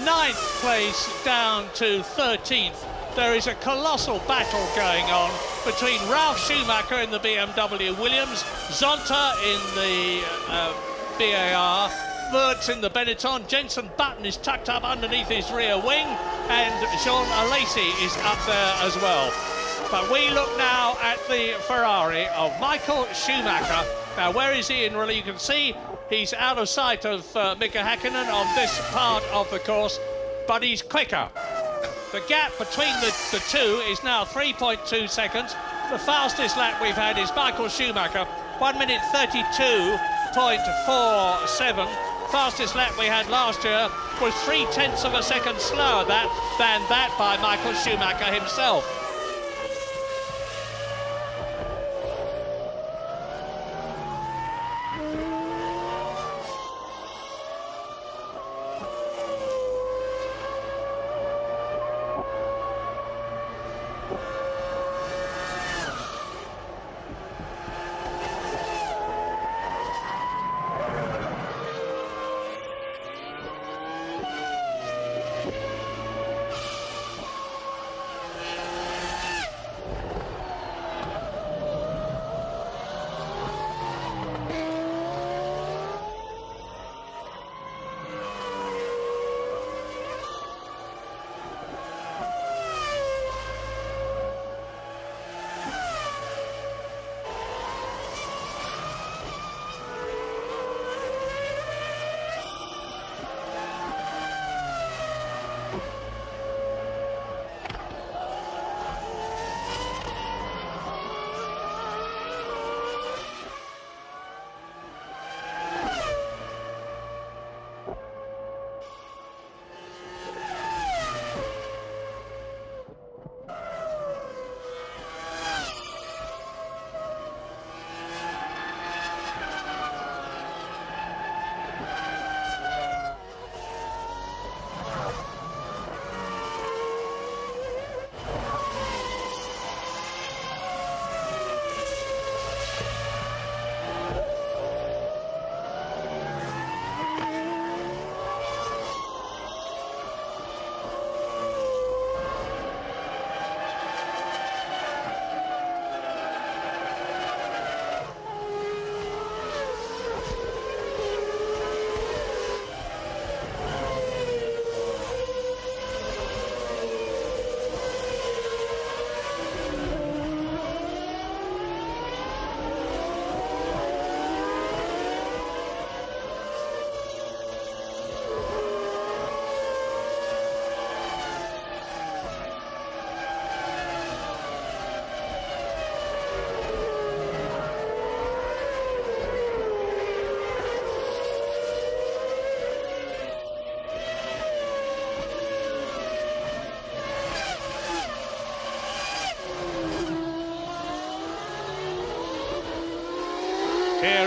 9th place down to 13th, there is a colossal battle going on between Ralf Schumacher in the BMW Williams, Zonta in the BAR, Mertz in the Benetton, Jenson Button is tucked up underneath his rear wing, and Jean Alesi is up there as well. But we look now at the Ferrari of Michael Schumacher. Now, where is he in really? You can see he's out of sight of Mika Häkkinen on this part of the course, but he's quicker. The gap between the two is now 3.2 seconds. The fastest lap we've had is Michael Schumacher, 1:32.47. Fastest lap we had last year was 0.3 of a second slower than that by Michael Schumacher himself.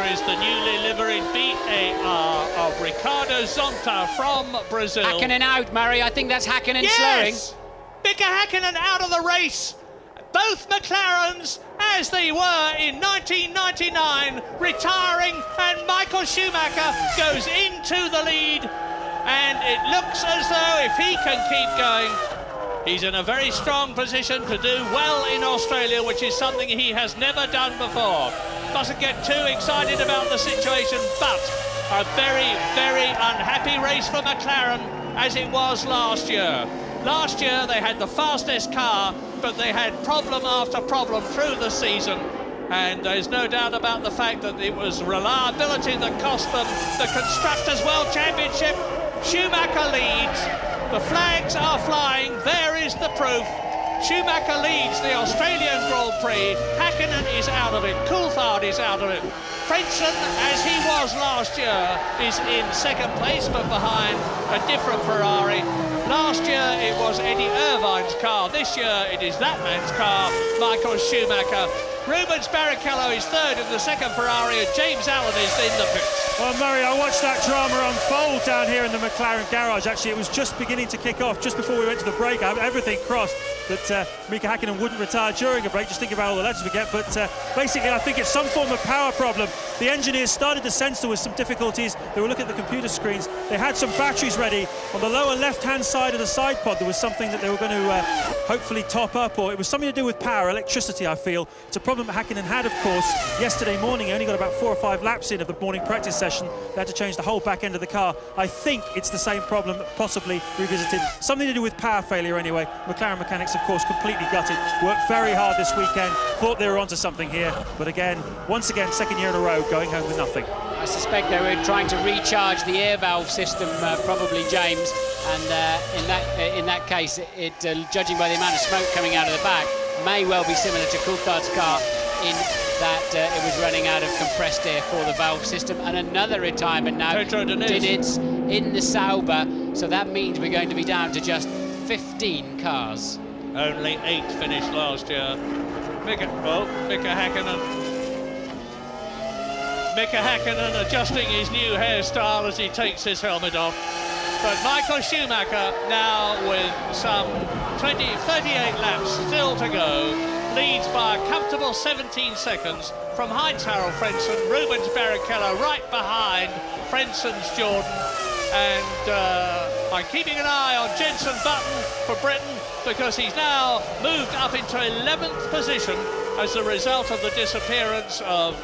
is the newly liveried BAR of Ricardo Zonta from Brazil. Hakkinen out, Murray. I think that's Hakkinen slowing. Mika Hakkinen out of the race. Both McLarens, as they were in 1999, retiring, and Michael Schumacher goes into the lead. And it looks as though if he can keep going, he's in a very strong position to do well in Australia, which is something he has never done before. Mustn't get too excited about the situation, but a very, very unhappy race for McLaren, as it was last year. Last year they had the fastest car, but they had problem after problem through the season. And there's no doubt about the fact that it was reliability that cost them the Constructors' World Championship. Schumacher leads. The flags are flying. There is the proof. Schumacher leads the Australian Grand Prix. Hakkinen is out of it. Coulthard is out of it. Frentzen, as he was last year, is in second place, but behind a different Ferrari. Last year it was Eddie Irvine's car. This year it is that man's car, Michael Schumacher. Rubens Barrichello is third in the second Ferrari, and James Allen is in the pits. Well, Murray, I watched that drama unfold down here in the McLaren garage. Actually, it was just beginning to kick off, just before we went to the break. Everything crossed that Mika Hakkinen wouldn't retire during a break, just thinking about all the legends we get. But basically, I think it's some form of power problem. The engineers started to sense there was some difficulties. They were looking at the computer screens. They had some batteries ready. On the lower left-hand side of the side pod, there was something that they were going to hopefully top up, or it was something to do with power, electricity, I feel. It's a problem that Hakkinen had, of course, yesterday morning. He only got about 4 or 5 laps in of the morning practice session. They had to change the whole back end of the car. I think it's the same problem, possibly revisited. Something to do with power failure anyway. McLaren mechanics, of course, completely gutted. Worked very hard this weekend. Thought they were onto something here. But again, once again, second year in a row, going home with nothing. I suspect they were trying to recharge the air valve system, probably, James. And in that case, judging by the amount of smoke coming out of the back, may well be similar to Coulthard's car in that it was running out of compressed air for the valve system. And another retirement now did it in the Sauber, so that means we're going to be down to just 15 cars. Only 8 finished last year. Mika Hakkinen adjusting his new hairstyle as he takes his helmet off. But Michael Schumacher now with some 38 laps still to go, leads by a comfortable 17 seconds from Heinz-Harald Frentzen. Rubens Barrichello right behind Frentzen's Jordan. And I'm keeping an eye on Jenson Button for Britain, because he's now moved up into 11th position as a result of the disappearance of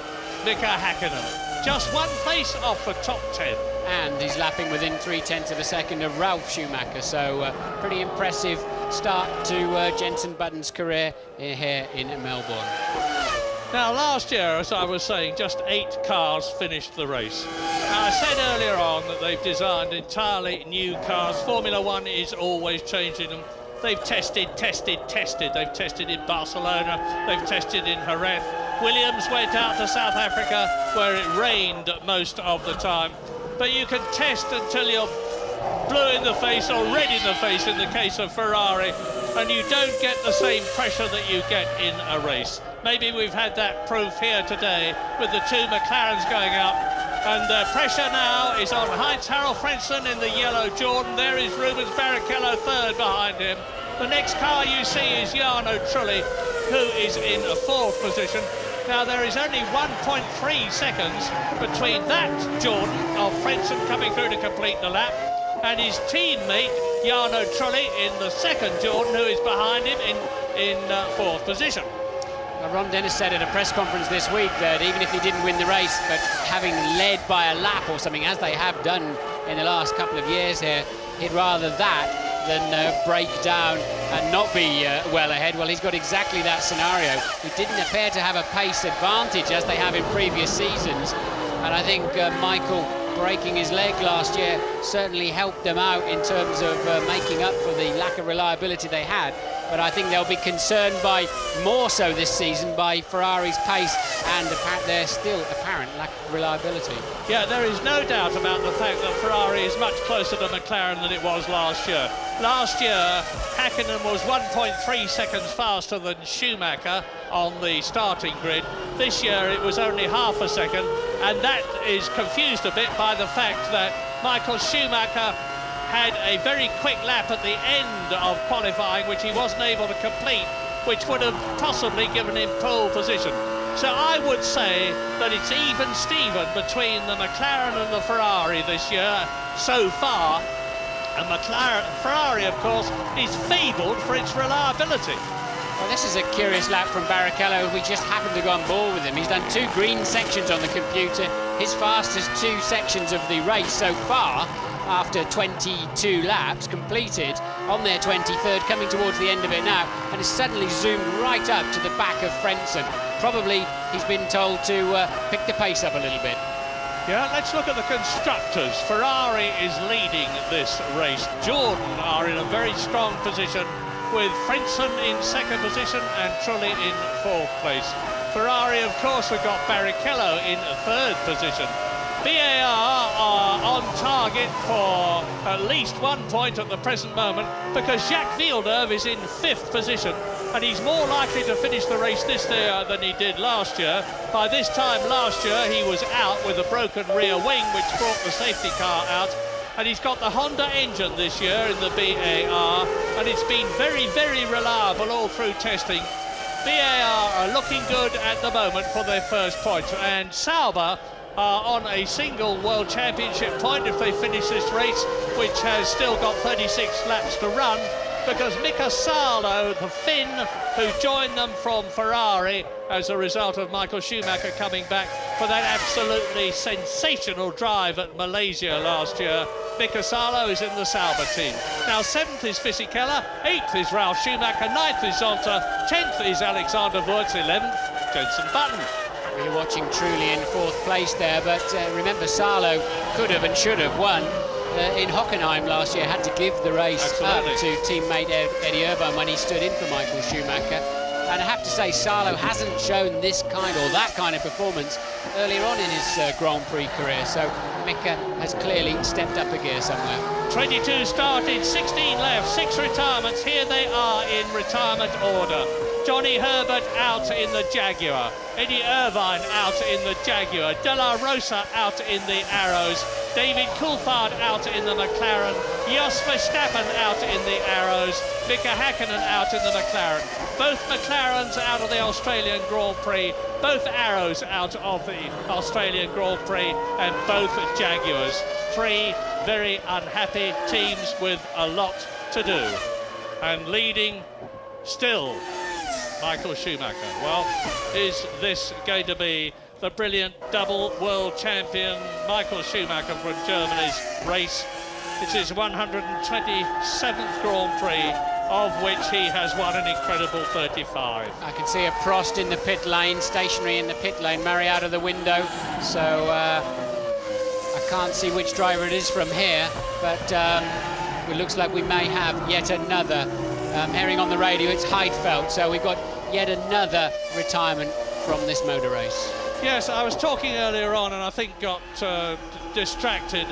Mika Hakkinen. Just 1 place off the top 10. And he's lapping within 0.3 of a second of Ralf Schumacher, so pretty impressive start to Jenson Button's career here in Melbourne. Now, last year, as I was saying, just 8 cars finished the race. Now, I said earlier on that they've designed entirely new cars. Formula One is always changing them. They've tested. They've tested in Barcelona, they've tested in Jerez. Williams went out to South Africa, where it rained most of the time. But you can test until you're blue in the face or red in the face in the case of Ferrari, and you don't get the same pressure that you get in a race. Maybe we've had that proof here today with the 2 McLarens going out, and the pressure now is on Heinz-Harald Frentzen in the yellow Jordan. There is Rubens Barrichello third behind him. The next car you see is Jarno Trulli, who is in a 4th position. Now, there is only 1.3 seconds between that Jordan of Frentzen coming through to complete the lap and his teammate Jarno Trulli in the 2nd Jordan, who is behind him in 4th position. Ron Dennis said at a press conference this week that even if he didn't win the race, but having led by a lap or something, as they have done in the last couple of years here, he'd rather that than break down and not be well ahead. Well, he's got exactly that scenario. He didn't appear to have a pace advantage as they have in previous seasons, and I think Michael breaking his leg last year certainly helped them out in terms of making up for the lack of reliability they had. but I think they'll be concerned by, more so this season, by Ferrari's pace and their still apparent lack of reliability. Yeah, there is no doubt about the fact that Ferrari is much closer to McLaren than it was last year. Last year, Häkkinen was 1.3 seconds faster than Schumacher on the starting grid. This year it was only half a second, and that is confused a bit by the fact that Michael Schumacher had a very quick lap at the end of qualifying, which he wasn't able to complete, which would have possibly given him pole position. So I would say that it's even Steven between the McLaren and the Ferrari this year so far. And Ferrari, of course, is fabled for its reliability. Well, this is a curious lap from Barrichello. We just happened to go on board with him. He's done 2 green sections on the computer, his fastest 2 sections of the race so far, after 22 laps completed on their 23rd, coming towards the end of it now, and has suddenly zoomed right up to the back of Frentzen. Probably he's been told to pick the pace up a little bit. Yeah, let's look at the constructors. Ferrari is leading this race. Jordan are in a very strong position, with Frentzen in 2nd position and Trulli in 4th place. Ferrari, of course, we've got Barrichello in 3rd position. BAR are on target for at least 1 point at the present moment, because Jacques Villeneuve is in 5th position, and he's more likely to finish the race this year than he did last year. By this time last year, he was out with a broken rear wing, which brought the safety car out, and he's got the Honda engine this year in the BAR, and it's been very, very reliable all through testing. BAR are looking good at the moment for their first point, and Sauber are on a single World Championship point if they finish this race, which has still got 36 laps to run, because Mika Salo, the Finn, who joined them from Ferrari as a result of Michael Schumacher coming back for that absolutely sensational drive at Malaysia last year. Mika Salo is in the Sauber team. Now 7th is Fisichella, 8th is Ralf Schumacher, 9th is Zonta, 10th is Alexander Wurz, 11th Jenson Button. We're watching Trulli in 4th place there, but remember, Salo could have and should have won in Hockenheim last year, had to give the race up to teammate Eddie Irvine when he stood in for Michael Schumacher. And I have to say, Salo hasn't shown this kind or that kind of performance earlier on in his Grand Prix career, so Mika has clearly stepped up a gear somewhere. 22 started, 16 left, 6 retirements. Here they are in retirement order. Johnny Herbert out in the Jaguar, Eddie Irvine out in the Jaguar, De La Rosa out in the Arrows, David Coulthard out in the McLaren, Jos Verstappen out in the Arrows, Mika Häkkinen out in the McLaren. Both McLarens out of the Australian Grand Prix, both Arrows out of the Australian Grand Prix, and both Jaguars. 3 very unhappy teams with a lot to do. And leading still Michael Schumacher. Well, is this going to be the brilliant double world champion Michael Schumacher from Germany's race? It's his 127th Grand Prix, of which he has won an incredible 35. I can see a Prost in the pit lane, stationary in the pit lane, Murray out of the window, so I can't see which driver it is from here, but it looks like we may have yet another. Hearing on the radio, it's Heidfeld, so we've got yet another retirement from this motor race. Yes, I was talking earlier on and I think got distracted.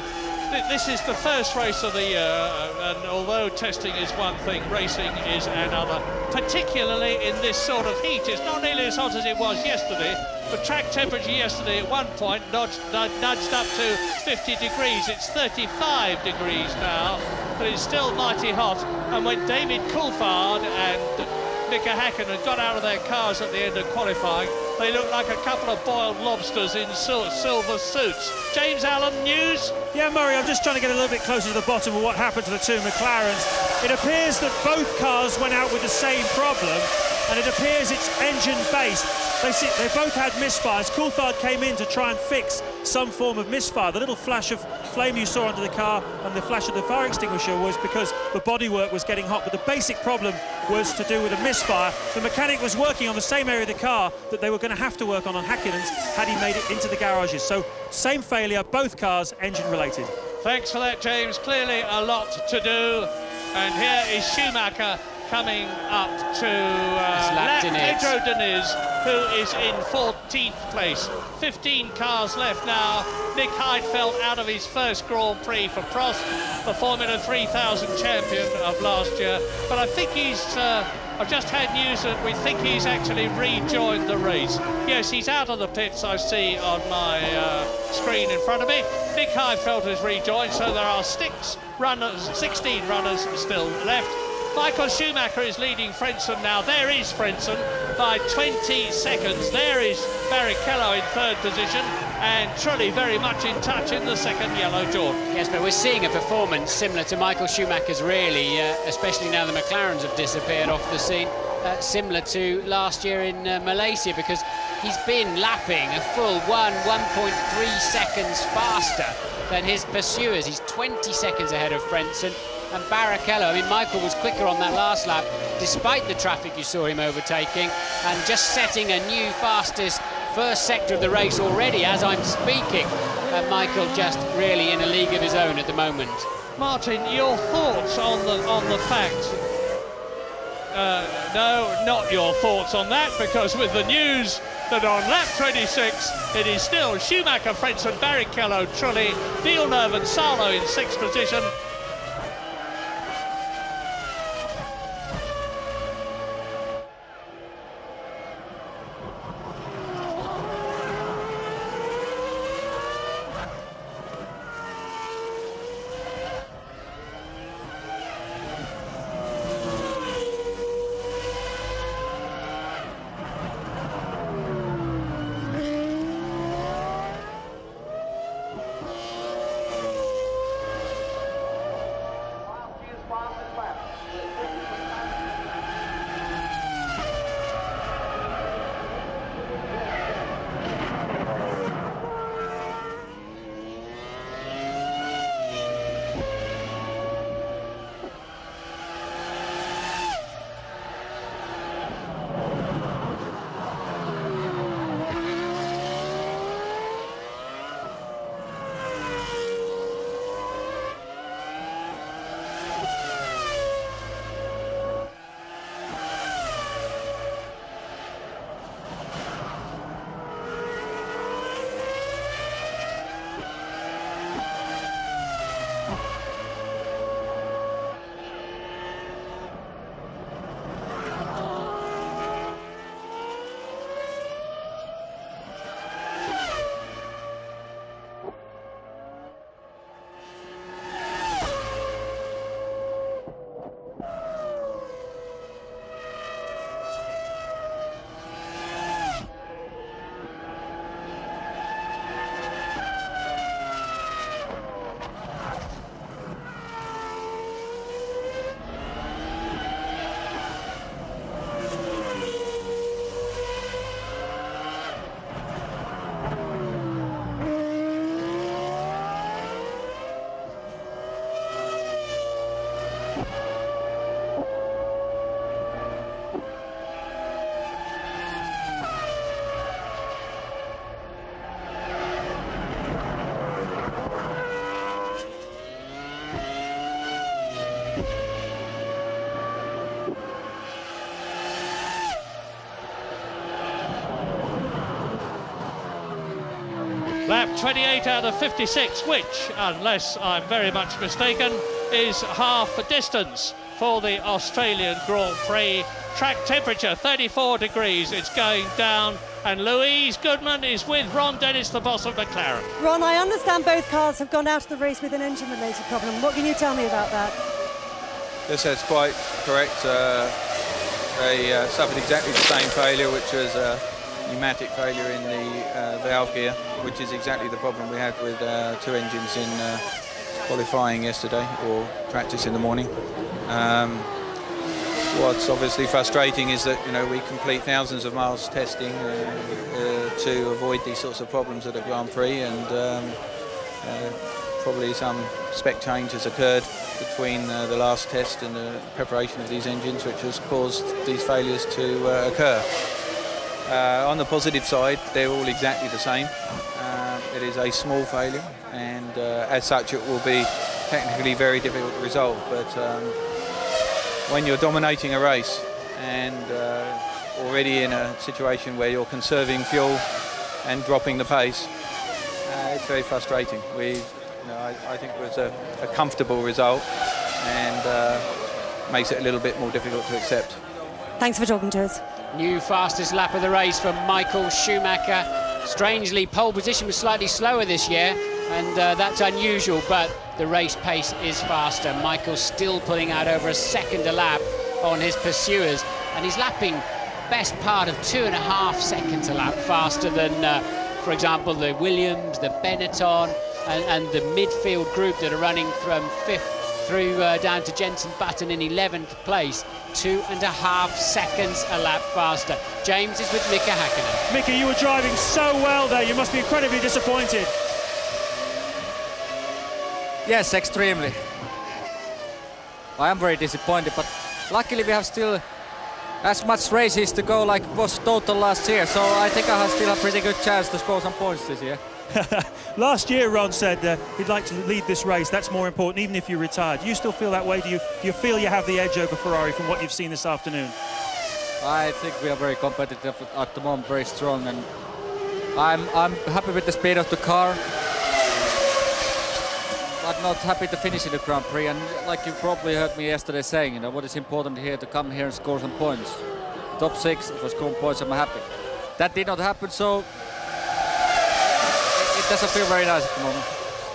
This is the first race of the year, and although testing is one thing, racing is another, particularly in this sort of heat. It's not nearly as hot as it was yesterday. The track temperature yesterday at one point nudged up to 50 degrees. It's 35 degrees now, but it's still mighty hot. And when David Coulthard and Mika Häkkinen got out of their cars at the end of qualifying, they looked like a couple of boiled lobsters in silver suits. James Allen, news? Yeah, Murray, I'm just trying to get a little bit closer to the bottom of what happened to the 2 McLarens. It appears that both cars went out with the same problem, and it appears it's engine-based. They both had misfires. Coulthard came in to try and fix some form of misfire. The little flash of flame you saw under the car and the flash of the fire extinguisher was because the bodywork was getting hot, but the basic problem was to do with a misfire. The mechanic was working on the same area of the car that they were going to have to work on Häkkinen's had he made it into the garages. So same failure, both cars engine-related. Thanks for that, James. Clearly a lot to do. And here is Schumacher coming up to Diniz. Pedro Diniz, who is in 14th place. 15 cars left now. Nick Heidfeld out of his first Grand Prix for Prost, the Formula 3000 champion of last year. But I think he's... I've just had news that we think he's actually rejoined the race. Yes, he's out of the pits, I see on my screen in front of me. Nick Heidfeld has rejoined, so there are 16 runners still left. Michael Schumacher is leading Frentzen now. There is Frentzen by 20 seconds. There is Barrichello in third position, and Trulli very much in touch in the second yellow Jordan. Yes, but we're seeing a performance similar to Michael Schumacher's, really, especially now the McLarens have disappeared off the scene, similar to last year in Malaysia, because he's been lapping a full 1.3 seconds faster than his pursuers. He's 20 seconds ahead of Frentzen. And Barrichello, I mean, Michael was quicker on that last lap, despite the traffic you saw him overtaking, and just setting a new fastest first sector of the race already as I'm speaking. Michael just really in a league of his own at the moment. Martin, your thoughts on the fact? No, not your thoughts on that, because with the news that on lap 26 it is still Schumacher, Frentzen, Barrichello, Trulli, Villeneuve and Salo in 6th position. Lap 28 out of 56, which, unless I'm very much mistaken, is half a distance for the Australian Grand Prix. Track temperature 34 degrees, it's going down, and Louise Goodman is with Ron Dennis, the boss of McLaren. Ron, I understand both cars have gone out of the race with an engine-related problem. What can you tell me about that? Yes, that's quite correct. They suffered exactly the same failure, which was pneumatic failure in the valve gear, which is exactly the problem we had with two engines in qualifying yesterday, or practice in the morning. What's obviously frustrating is that, you know, we complete thousands of miles testing to avoid these sorts of problems at a Grand Prix, and probably some spec change has occurred between the last test and the preparation of these engines, which has caused these failures to occur. On the positive side, they're all exactly the same. It is a small failure, and as such it will be technically very difficult to resolve, but when you're dominating a race and already in a situation where you're conserving fuel and dropping the pace, it's very frustrating. I think it was a comfortable result and makes it a little bit more difficult to accept. Thanks for talking to us. New fastest lap of the race for Michael Schumacher. Strangely, pole position was slightly slower this year, and that's unusual, but the race pace is faster. Michael's still pulling out over a second a lap on his pursuers, and he's lapping best part of 2.5 seconds a lap faster than, for example, the Williams, the Benetton, and the midfield group that are running from 5th through down to Jenson Button in 11th place. 2.5 seconds a lap faster. James is with Mika Häkkinen. Mika, you were driving so well there. You must be incredibly disappointed. Yes, extremely. I am very disappointed, but luckily we have still as much races to go like was total last year, so I think I still have a pretty good chance to score some points this year. Last year Ron said he'd like to lead this race. That's more important, even if you're retired. Do you still feel that way? Do you feel you have the edge over Ferrari from what you've seen this afternoon? I think we are very competitive at the moment, very strong, and I'm happy with the speed of the car. I'm not happy to finish in the Grand Prix, and like you probably heard me yesterday saying, what is important here to come here and score some points. Top 6 for scoring points, I'm happy. That did not happen, so it doesn't feel very nice at the moment.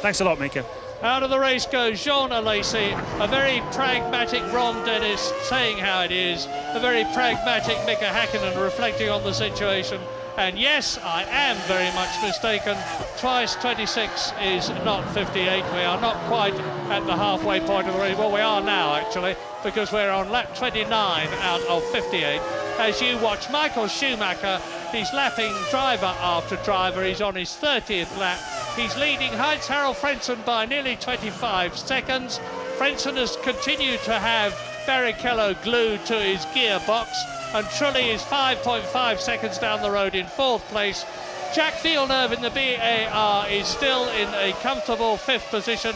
Thanks a lot, Mika. Out of the race goes Jean Alesi, a very pragmatic Ron Dennis saying how it is, a very pragmatic Mika Häkkinen reflecting on the situation. And yes, I am very much mistaken. Twice 26 is not 58. We are not quite at the halfway point of the race. Well, we are now, actually, because we're on lap 29 out of 58. As you watch Michael Schumacher, he's lapping driver after driver. He's on his 30th lap. He's leading Heinz-Harald Frentzen by nearly 25 seconds. Frentzen has continued to have Barrichello glued to his gearbox, and Trulli is 5.5 seconds down the road in 4th place. Jacques Villeneuve in the BAR is still in a comfortable 5th position,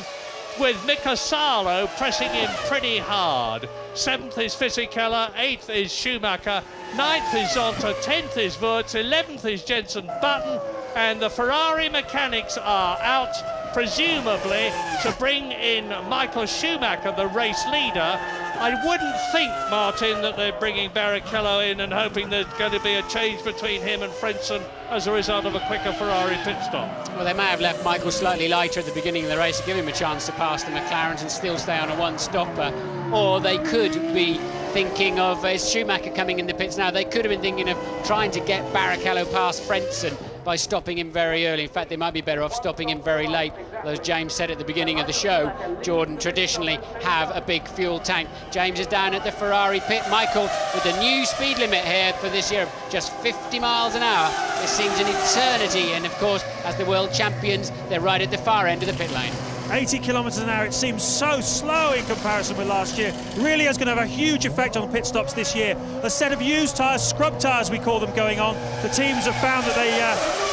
with Mika Salo pressing in pretty hard. 7th is Fisichella, 8th is Schumacher, 9th is Zonta, 10th is Wurz, 11th is Jenson Button, and the Ferrari mechanics are out, presumably to bring in Michael Schumacher, the race leader. I wouldn't think, Martin, that they're bringing Barrichello in and hoping there's going to be a change between him and Frentzen as a result of a quicker Ferrari pit stop. Well, they may have left Michael slightly lighter at the beginning of the race to give him a chance to pass the McLarens and still stay on a one-stopper. Or they could be thinking of, is Schumacher coming in the pits now, they could have been thinking of trying to get Barrichello past Frentzen by stopping him very early. In fact, they might be better off stopping him very late. As James said at the beginning of the show, Jordan traditionally have a big fuel tank. James is down at the Ferrari pit. Michael with the new speed limit here for this year, just 50 miles an hour. It seems an eternity, and of course, as the world champions, they're right at the far end of the pit lane. 80 kilometres an hour, it seems so slow in comparison with last year. Really is going to have a huge effect on pit stops this year. A set of used tyres, scrub tyres we call them, going on. The teams have found that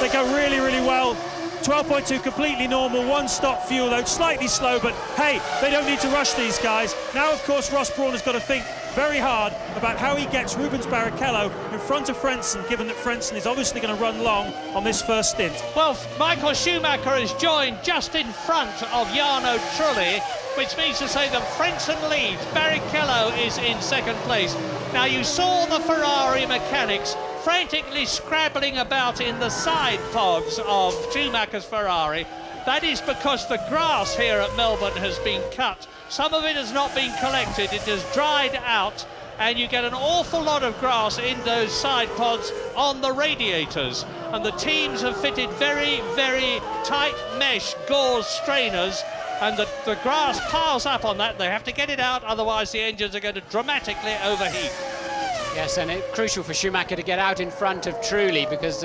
they go really, really well. 12.2 completely normal, one-stop fuel load, slightly slow, but hey, they don't need to rush these guys. Now, of course, Ross Brawn has got to think very hard about how he gets Rubens Barrichello in front of Frentzen, given that Frentzen is obviously going to run long on this first stint. Well, Michael Schumacher is joined just in front of Jarno Trulli, which means to say that Frentzen leads. Barrichello is in 2nd place. Now, you saw the Ferrari mechanics frantically scrabbling about in the side pods of Schumacher's Ferrari. That is because the grass here at Melbourne has been cut. Some of it has not been collected, it has dried out, and you get an awful lot of grass in those side pods on the radiators. And the teams have fitted very, very tight mesh gauze strainers, and the grass piles up on that. They have to get it out, otherwise the engines are going to dramatically overheat. Yes, and it's crucial for Schumacher to get out in front of Trulli, because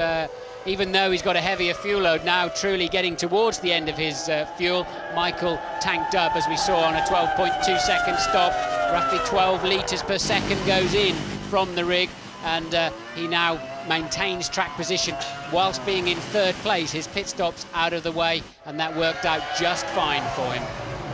even though he's got a heavier fuel load now, Trulli getting towards the end of his fuel, Michael tanked up, as we saw, on a 12.2 second stop. Roughly 12 litres per second goes in from the rig, and he now maintains track position whilst being in 3rd place. His pit stop's out of the way, and that worked out just fine for him.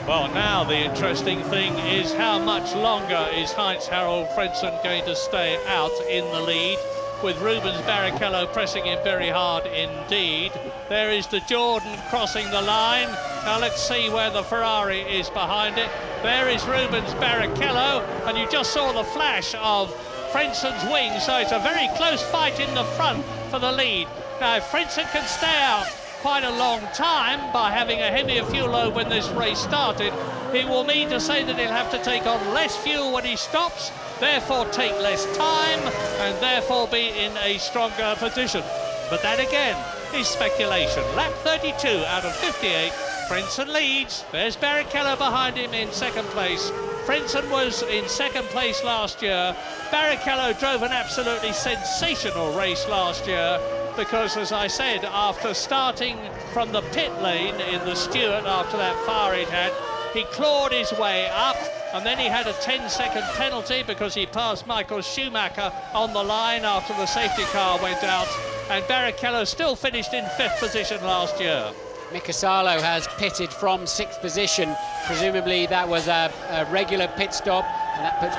Well, now the interesting thing is how much longer is Heinz-Harald Frentzen going to stay out in the lead, with Rubens Barrichello pressing him very hard indeed. There is the Jordan crossing the line. Now let's see where the Ferrari is behind it. There is Rubens Barrichello, and you just saw the flash of Frentzen's wing, so it's a very close fight in the front for the lead. Now, if Frentzen can stay out quite a long time by having a heavier fuel load when this race started, it will mean to say that he'll have to take on less fuel when he stops, therefore take less time, and therefore be in a stronger position. But that again is speculation. Lap 32 out of 58, Frentzen leads. There's Barrichello behind him in second place. Frentzen was in second place last year. Barrichello drove an absolutely sensational race last year, because, as I said, after starting from the pit lane in the Stewart after that fire he'd had, he clawed his way up, and then he had a 10-second penalty because he passed Michael Schumacher on the line after the safety car went out, and Barrichello still finished in 5th position last year. Mika Salo has pitted from 6th position. Presumably that was a regular pit stop, and that puts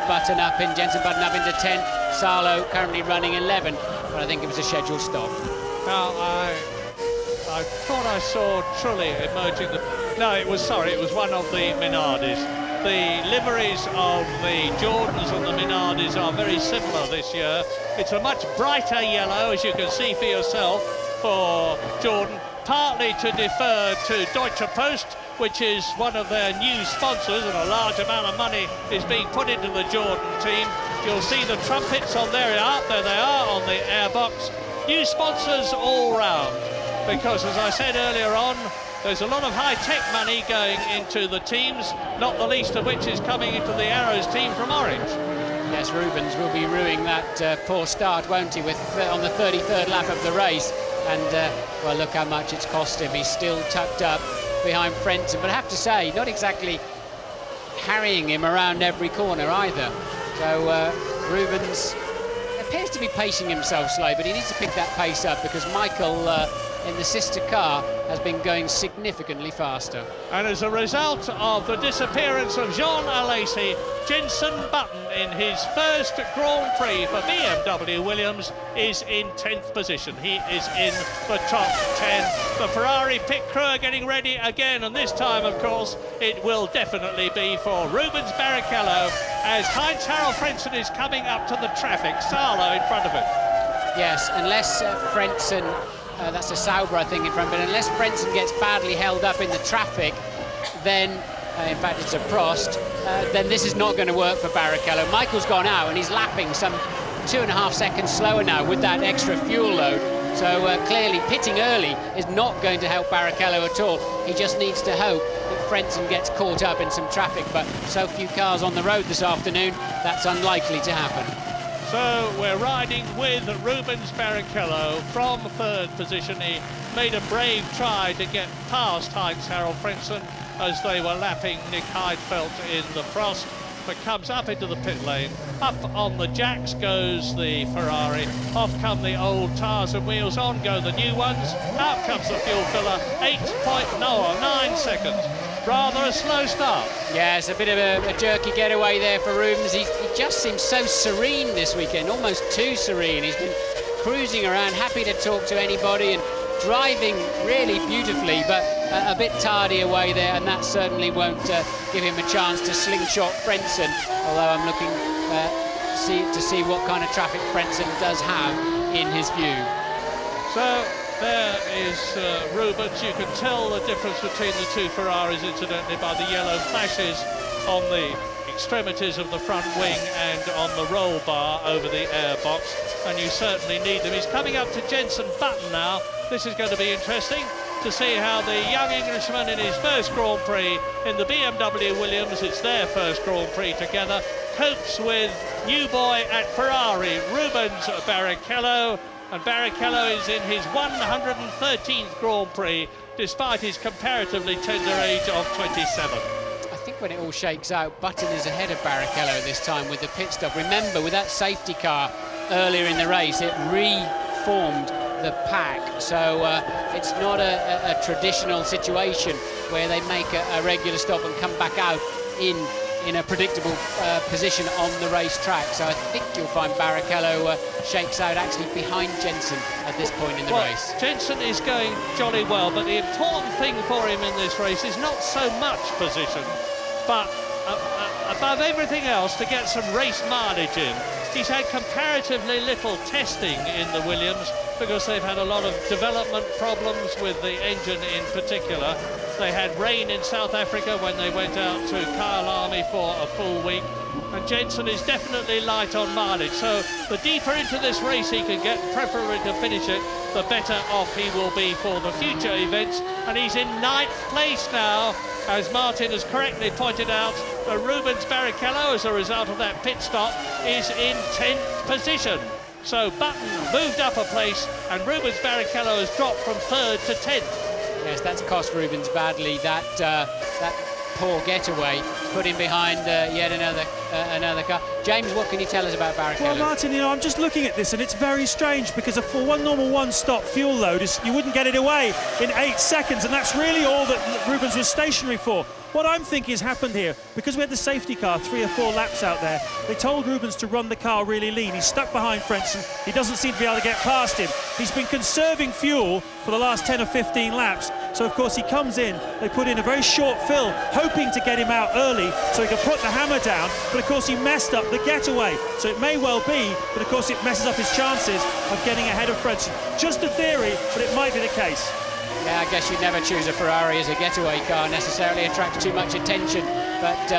Jensen Button up into 10th. Salo currently running 11th, but I think it was a scheduled stop. Now, I thought I saw Trulli emerging. No, it was one of the Minardis. The liveries of the Jordans and the Minardis are very similar this year. It's a much brighter yellow, as you can see for yourself, for Jordan, partly to defer to Deutsche Post, which is one of their new sponsors, and a large amount of money is being put into the Jordan team. You'll see the trumpets on there they are on the airbox. New sponsors all round, because as I said earlier on, there's a lot of high-tech money going into the teams, not the least of which is coming into the Arrows team from Orange. Yes, Rubens will be ruining that poor start, won't he, on the 33rd lap of the race. And, well, look how much it's cost him. He's still tucked up behind Frentzen, but I have to say, not exactly carrying him around every corner either. So Rubens appears to be pacing himself slow, but he needs to pick that pace up, because Michael in the sister car has been going significantly faster. And as a result of the disappearance of Jean Alesi, Jensen Button in his first Grand Prix for BMW Williams is in 10th position. He is in the top 10. The Ferrari pit crew are getting ready again, and this time, of course, it will definitely be for Rubens Barrichello, as Heinz-Harald Frentzen is coming up to the traffic. Salo in front of him. Yes, unless Frentzen, that's a Sauber, I think, in front, but unless Frentzen gets badly held up in the traffic, then, in fact, it's a Prost, then this is not going to work for Barrichello. Michael's gone out, and he's lapping some 2.5 seconds slower now with that extra fuel load. So clearly, pitting early is not going to help Barrichello at all. He just needs to hope that Frentzen gets caught up in some traffic, but so few cars on the road this afternoon, that's unlikely to happen. So we're riding with Rubens Barrichello from 3rd position. He made a brave try to get past Heinz-Harald Frentzen as they were lapping Nick Heidfeld in the frost, but comes up into the pit lane. Up on the jacks goes the Ferrari. Off come the old tyres and wheels, on go the new ones. Out comes the fuel filler, 9 seconds. Rather a slow start. Yeah, it's a bit of a jerky getaway there for Rubens. He just seems so serene this weekend, almost too serene. He's been cruising around, happy to talk to anybody and driving really beautifully, but a bit tardy away there, and that certainly won't give him a chance to slingshot Frentzen, although I'm looking to see what kind of traffic Frentzen does have in his view. So there is Rubens. You can tell the difference between the two Ferraris, incidentally, by the yellow flashes on the extremities of the front wing and on the roll bar over the airbox, and you certainly need them. He's coming up to Jensen Button now. This is going to be interesting to see how the young Englishman in his first Grand Prix in the BMW Williams, it's their first Grand Prix together, copes with new boy at Ferrari, Rubens Barrichello. And Barrichello is in his 113th Grand Prix, despite his comparatively tender age of 27. I think when it all shakes out, Button is ahead of Barrichello this time with the pit stop. Remember, with that safety car earlier in the race, it reformed the pack. So it's not a traditional situation where they make a regular stop and come back out in a predictable position on the racetrack. So I think you'll find Barrichello shakes out actually behind Jensen at this point in the race. Jensen is going jolly well, but the important thing for him in this race is not so much position, but above everything else, to get some race mileage in. He's had comparatively little testing in the Williams because they've had a lot of development problems with the engine in particular. They had rain in South Africa when they went out to Kyalami for a full week, and Jensen is definitely light on mileage. So the deeper into this race he can get, preferably to finish it, the better off he will be for the future events. And he's in 9th place now, as Martin has correctly pointed out. Rubens Barrichello, as a result of that pit stop, is in 10th position. So Button moved up a place, and Rubens Barrichello has dropped from 3rd to 10th. Yes, that's cost Rubens badly. That poor getaway put him behind yet another car. James, what can you tell us about Barrichello? Well, Martin, you know, I'm just looking at this, and it's very strange because for one normal one-stop fuel load, you wouldn't get it away in 8 seconds, and that's really all that Rubens was stationary for. What I'm thinking has happened here, because we had the safety car 3 or 4 laps out there, they told Rubens to run the car really lean. He's stuck behind Frentzen. He doesn't seem to be able to get past him. He's been conserving fuel for the last 10 or 15 laps. So, of course, he comes in. They put in a very short fill, hoping to get him out early so he could put the hammer down. But, of course, he messed up the getaway. So it may well be, but, of course, it messes up his chances of getting ahead of Frentzen. Just a theory, but it might be the case. Yeah, I guess you'd never choose a Ferrari as a getaway car, necessarily attracts too much attention. But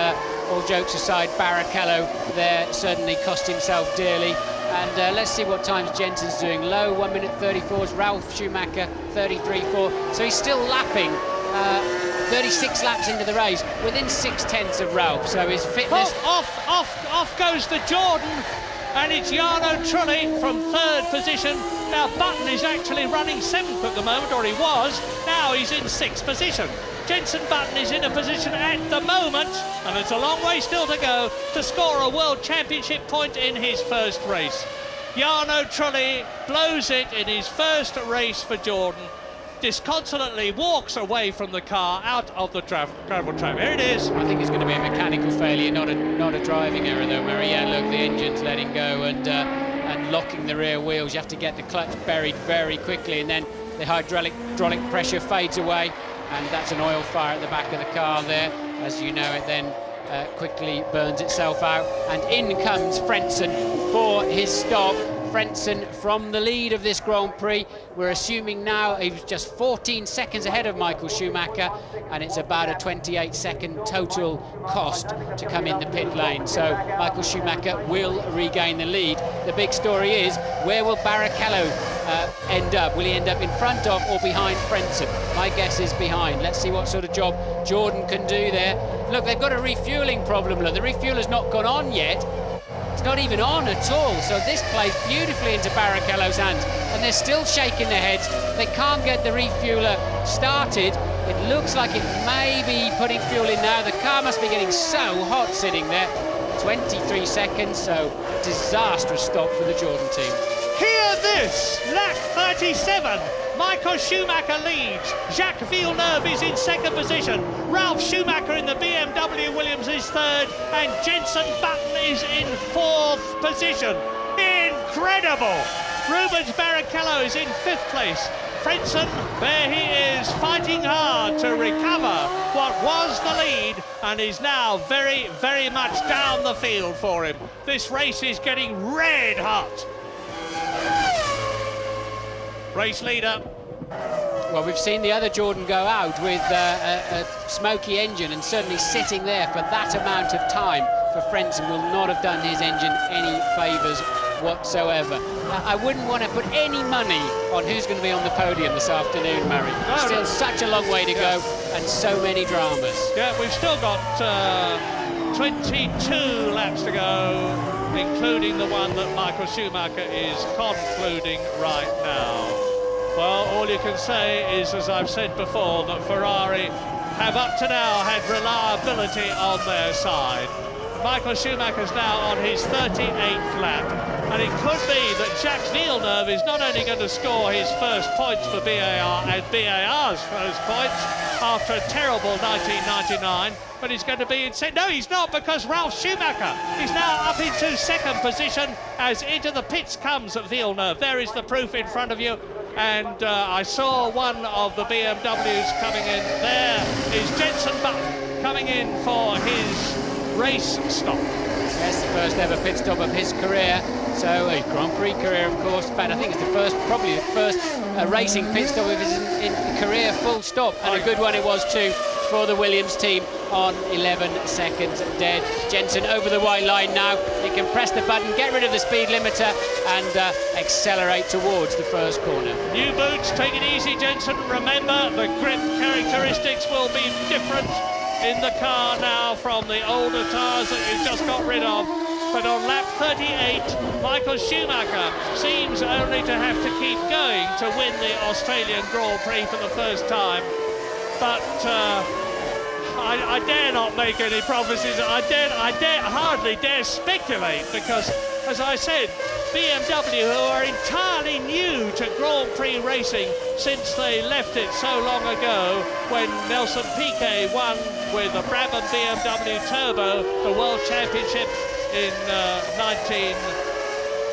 all jokes aside, Barrichello there certainly cost himself dearly. And let's see what times Jensen's doing. Low, 1 minute 34s. Ralf Schumacher, 33.4. So he's still lapping 36 laps into the race, within 6/10 of Ralf. So his fitness... Off goes the Jordan. And it's Jarno Trulli from 3rd position. Now Button is actually running 7th at the moment, or he was. Now he's in 6th position. Jensen Button is in a position at the moment, and it's a long way still to go, to score a World Championship point in his first race. Jarno Trulli blows it in his first race for Jordan, disconsolately walks away from the car out of the gravel trap. Here it is. I think it's going to be a mechanical failure, not a driving error though, Murray. Yeah, look, the engine's letting go and locking the rear wheels. You have to get the clutch buried very quickly, and then the hydraulic pressure fades away, and that's an oil fire at the back of the car there. As you know, it then quickly burns itself out, and in comes Frentzen for his stop. Frentzen from the lead of this Grand Prix. We're assuming now he was just 14 seconds ahead of Michael Schumacher, and it's about a 28-second total cost to come in the pit lane. So Michael Schumacher will regain the lead. The big story is, where will Barrichello end up? Will he end up in front of or behind Frentzen? My guess is behind. Let's see what sort of job Jordan can do there. Look, they've got a refueling problem. Look, the refueler's not gone on yet. It's not even on at all, so this plays beautifully into Barrichello's hands, and they're still shaking their heads. They can't get the refueler started. It looks like it may be putting fuel in now. The car must be getting so hot sitting there. 23 seconds, so disastrous stop for the Jordan team. Hear this, lap 37. Michael Schumacher leads. Jacques Villeneuve is in 2nd position. Ralf Schumacher in the BMW Williams is 3rd, and Jensen Button is in 4th position. Incredible! Rubens Barrichello is in 5th place. Frentzen, there he is, fighting hard to recover what was the lead, and is now very, very much down the field for him. This race is getting red hot. Race leader. Well, we've seen the other Jordan go out with a smoky engine, and certainly sitting there for that amount of time for Frentzen will not have done his engine any favours whatsoever. Now, I wouldn't want to put any money on who's going to be on the podium this afternoon, Murray. Still such a long way to go, and so many dramas. Yeah, we've still got 22 laps to go, including the one that Michael Schumacher is concluding right now. Well, all you can say is, as I've said before, that Ferrari have up to now had reliability on their side. Michael Schumacher's now on his 38th lap, and it could be that Jacques Villeneuve is not only going to score his first points for BAR and BAR's first points after a terrible 1999, but he's going to be in second. No, he's not, because Ralf Schumacher is now up into second position as into the pits comes Villeneuve. There is the proof in front of you. And I saw one of the BMWs coming in. There is Jenson Button coming in for his race stop. Yes, the first ever pit stop of his career. So a Grand Prix career, of course. In fact, I think it's the first, probably the first racing pit stop of his in career, full stop. And a good one it was too for the Williams team on 11 seconds dead. Jenson over the white line now. He can press the button, get rid of the speed limiter and accelerate towards the first corner. New boots, take it easy, Jenson. Remember, the grip characteristics will be different in the car now from the older tyres that you've just got rid of. But on lap 38, Michael Schumacher seems only to have to keep going to win the Australian Grand Prix for the first time. But I dare not make any prophecies. I hardly dare speculate, because, as I said, BMW, who are entirely new to Grand Prix racing since they left it so long ago when Nelson Piquet won with a Brabham BMW Turbo the World Championship in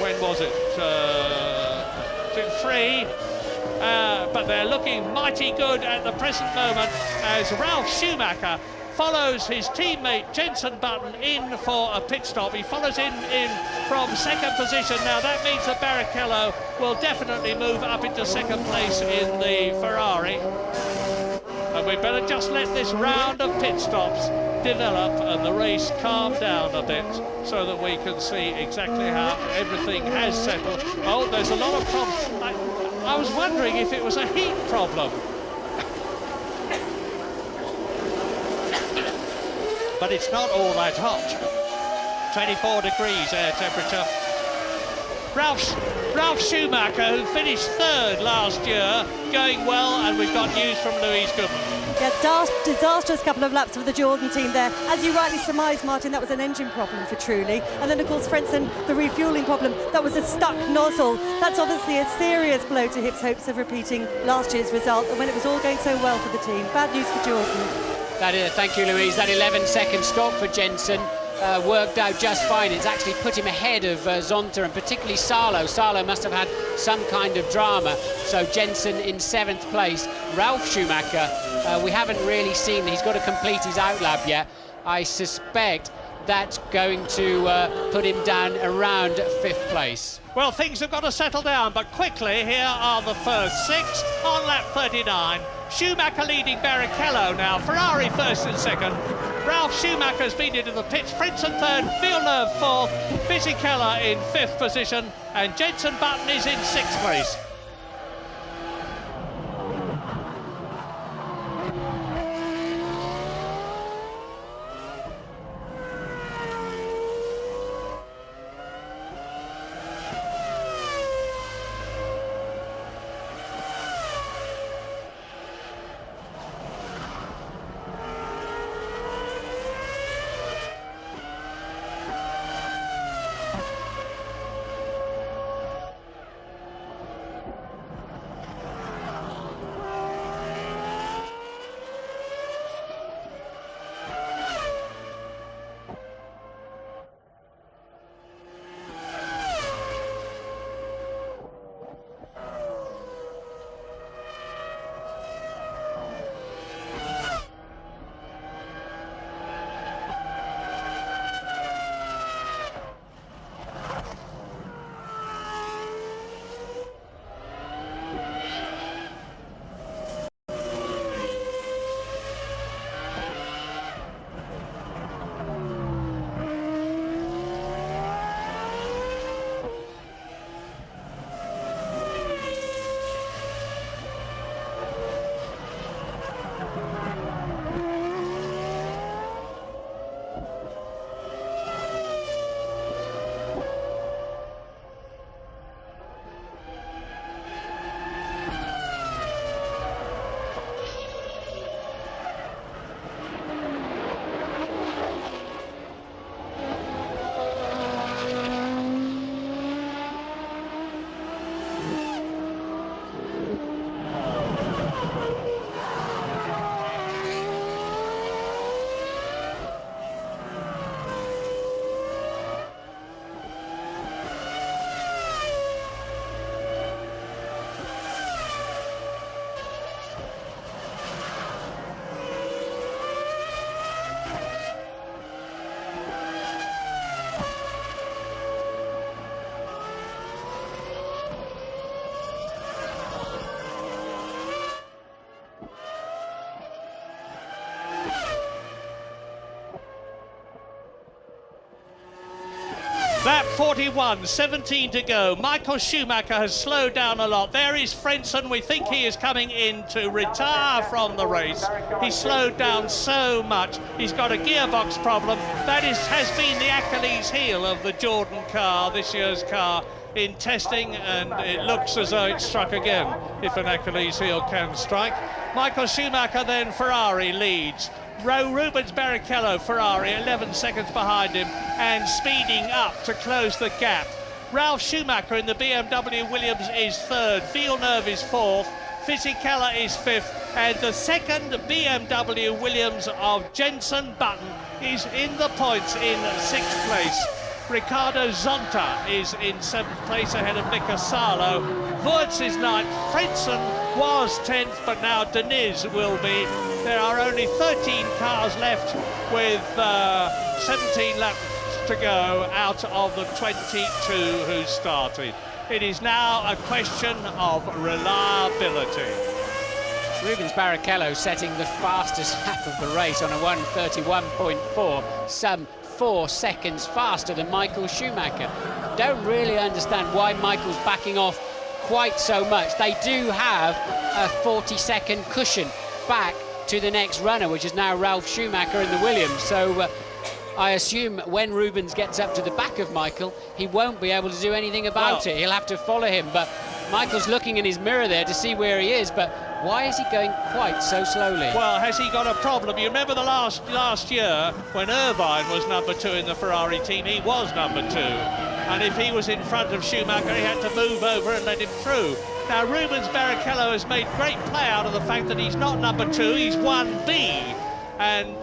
when was it? 3. But they're looking mighty good at the present moment as Ralf Schumacher follows his teammate Jenson Button in for a pit stop. He follows in from second position. Now that means that Barrichello will definitely move up into second place in the Ferrari. And we better just let this round of pit stops develop and the race calm down a bit so that we can see exactly how everything has settled. Oh, there's a lot of problems. I was wondering if it was a heat problem. But it's not all that hot. 24 degrees air temperature. Ralf Schumacher, who finished third last year, going well, and we've got news from Louise Goodman. Yeah, disastrous couple of laps for the Jordan team there. As you rightly surmised, Martin, that was an engine problem for Trulli. And then, of course, Frentzen, the refuelling problem, that was a stuck nozzle. That's obviously a serious blow to Hip's hopes of repeating last year's result, and when it was all going so well for the team. Bad news for Jordan. Thank you, Louise. That 11-second stop for Jenson worked out just fine. It's actually put him ahead of Zonta and particularly Salo. Salo must have had some kind of drama. So Jenson in 7th place. Ralf Schumacher, we haven't really seen. He's got to complete his outlap yet. I suspect that's going to put him down around 5th place. Well, things have got to settle down, but quickly, here are the first 6 on lap 39. Schumacher leading Barrichello now. Ferrari first and second. Ralf Schumacher's been into the pits. Frentzen third, Villeneuve fourth, Fisichella in 5th position, and Jenson Button is in 6th place. Lap 41, 17 to go. Michael Schumacher has slowed down a lot. There is Frentzen. We think he is coming in to retire from the race. He slowed down so much. He's got a gearbox problem. That has been the Achilles heel of the Jordan car, this year's car, in testing, and it looks as though it struck again, if an Achilles heel can strike. Michael Schumacher, then Ferrari leads. Rubens Barrichello, Ferrari, 11 seconds behind him and speeding up to close the gap. Ralf Schumacher in the BMW Williams is third, Villeneuve is fourth, Fisichella is fifth, and the second BMW Williams of Jenson Button is in the points in sixth place. Ricardo Zonta is in seventh place ahead of Mika Salo. Wurz is ninth. Frentzen was 10th, but now Deniz will be. There are only 13 cars left with 17 laps to go out of the 22 who started. It is now a question of reliability. Rubens Barrichello setting the fastest lap of the race on a 1:31.4, some 4 seconds faster than Michael Schumacher. Don't really understand why Michael's backing off quite so much. They do have a 40-second cushion back to the next runner, which is now Ralf Schumacher in the Williams. So I assume when Rubens gets up to the back of Michael, he won't be able to do anything about it. He'll have to follow him. But Michael's looking in his mirror there to see where he is, but why is he going quite so slowly? Well, has he got a problem? You remember the last year when Irvine was number 2 in the Ferrari team, he was number 2. And if he was in front of Schumacher, he had to move over and let him through. Now, Rubens Barrichello has made great play out of the fact that he's not number 2, he's 1B. And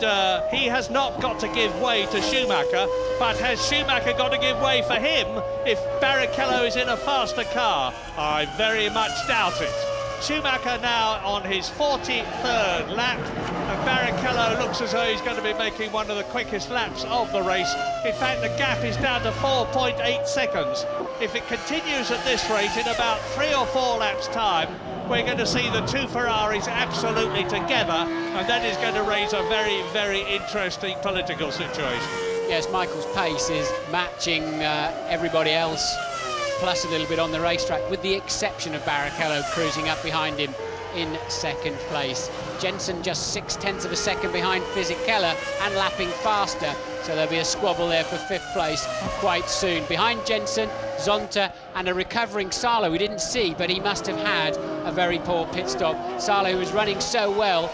he has not got to give way to Schumacher, but has Schumacher got to give way for him if Barrichello is in a faster car? I very much doubt it. Schumacher now on his 43rd lap, and Barrichello looks as though he's going to be making one of the quickest laps of the race. In fact, the gap is down to 4.8 seconds. If it continues at this rate, in about 3 or 4 laps' time, we're going to see the two Ferraris absolutely together, and that is going to raise a very, very interesting political situation. Yes, Michael's pace is matching everybody else, plus a little bit on the racetrack, with the exception of Barrichello cruising up behind him in second place. Jenson just 0.6 of a second behind Fisichella and lapping faster, so there'll be a squabble there for 5th place quite soon. Behind Jenson, Zonta and a recovering Salo we didn't see, but he must have had a very poor pit stop. Salo, who was running so well,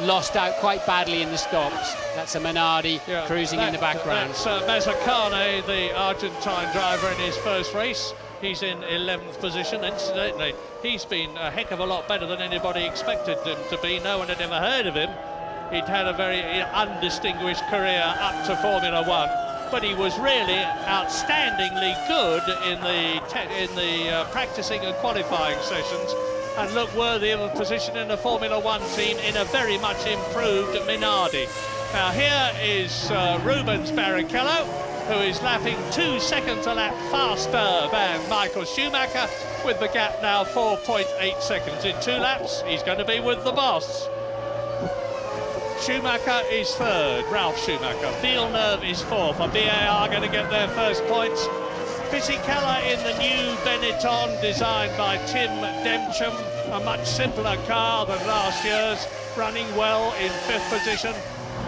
lost out quite badly in the stops. That's a Minardi cruising in the background. That's Mazzarcane, the Argentine driver, in his first race. He's in 11th position. Incidentally, he's been a heck of a lot better than anybody expected him to be. No one had ever heard of him. He'd had a very undistinguished career up to Formula One, but he was really outstandingly good in the practicing and qualifying sessions, and looked worthy of a position in the Formula One team in a very much improved Minardi. Now here is Rubens Barrichello, who is lapping 2 seconds a lap faster than Michael Schumacher, with the gap now 4.8 seconds. In 2 laps, he's going to be with the boss. Schumacher is third, Ralf Schumacher. Villeneuve is fourth. A BAR going to get their first points. Fisichella in the new Benetton, designed by Tim Demcham, a much simpler car than last year's, running well in 5th position.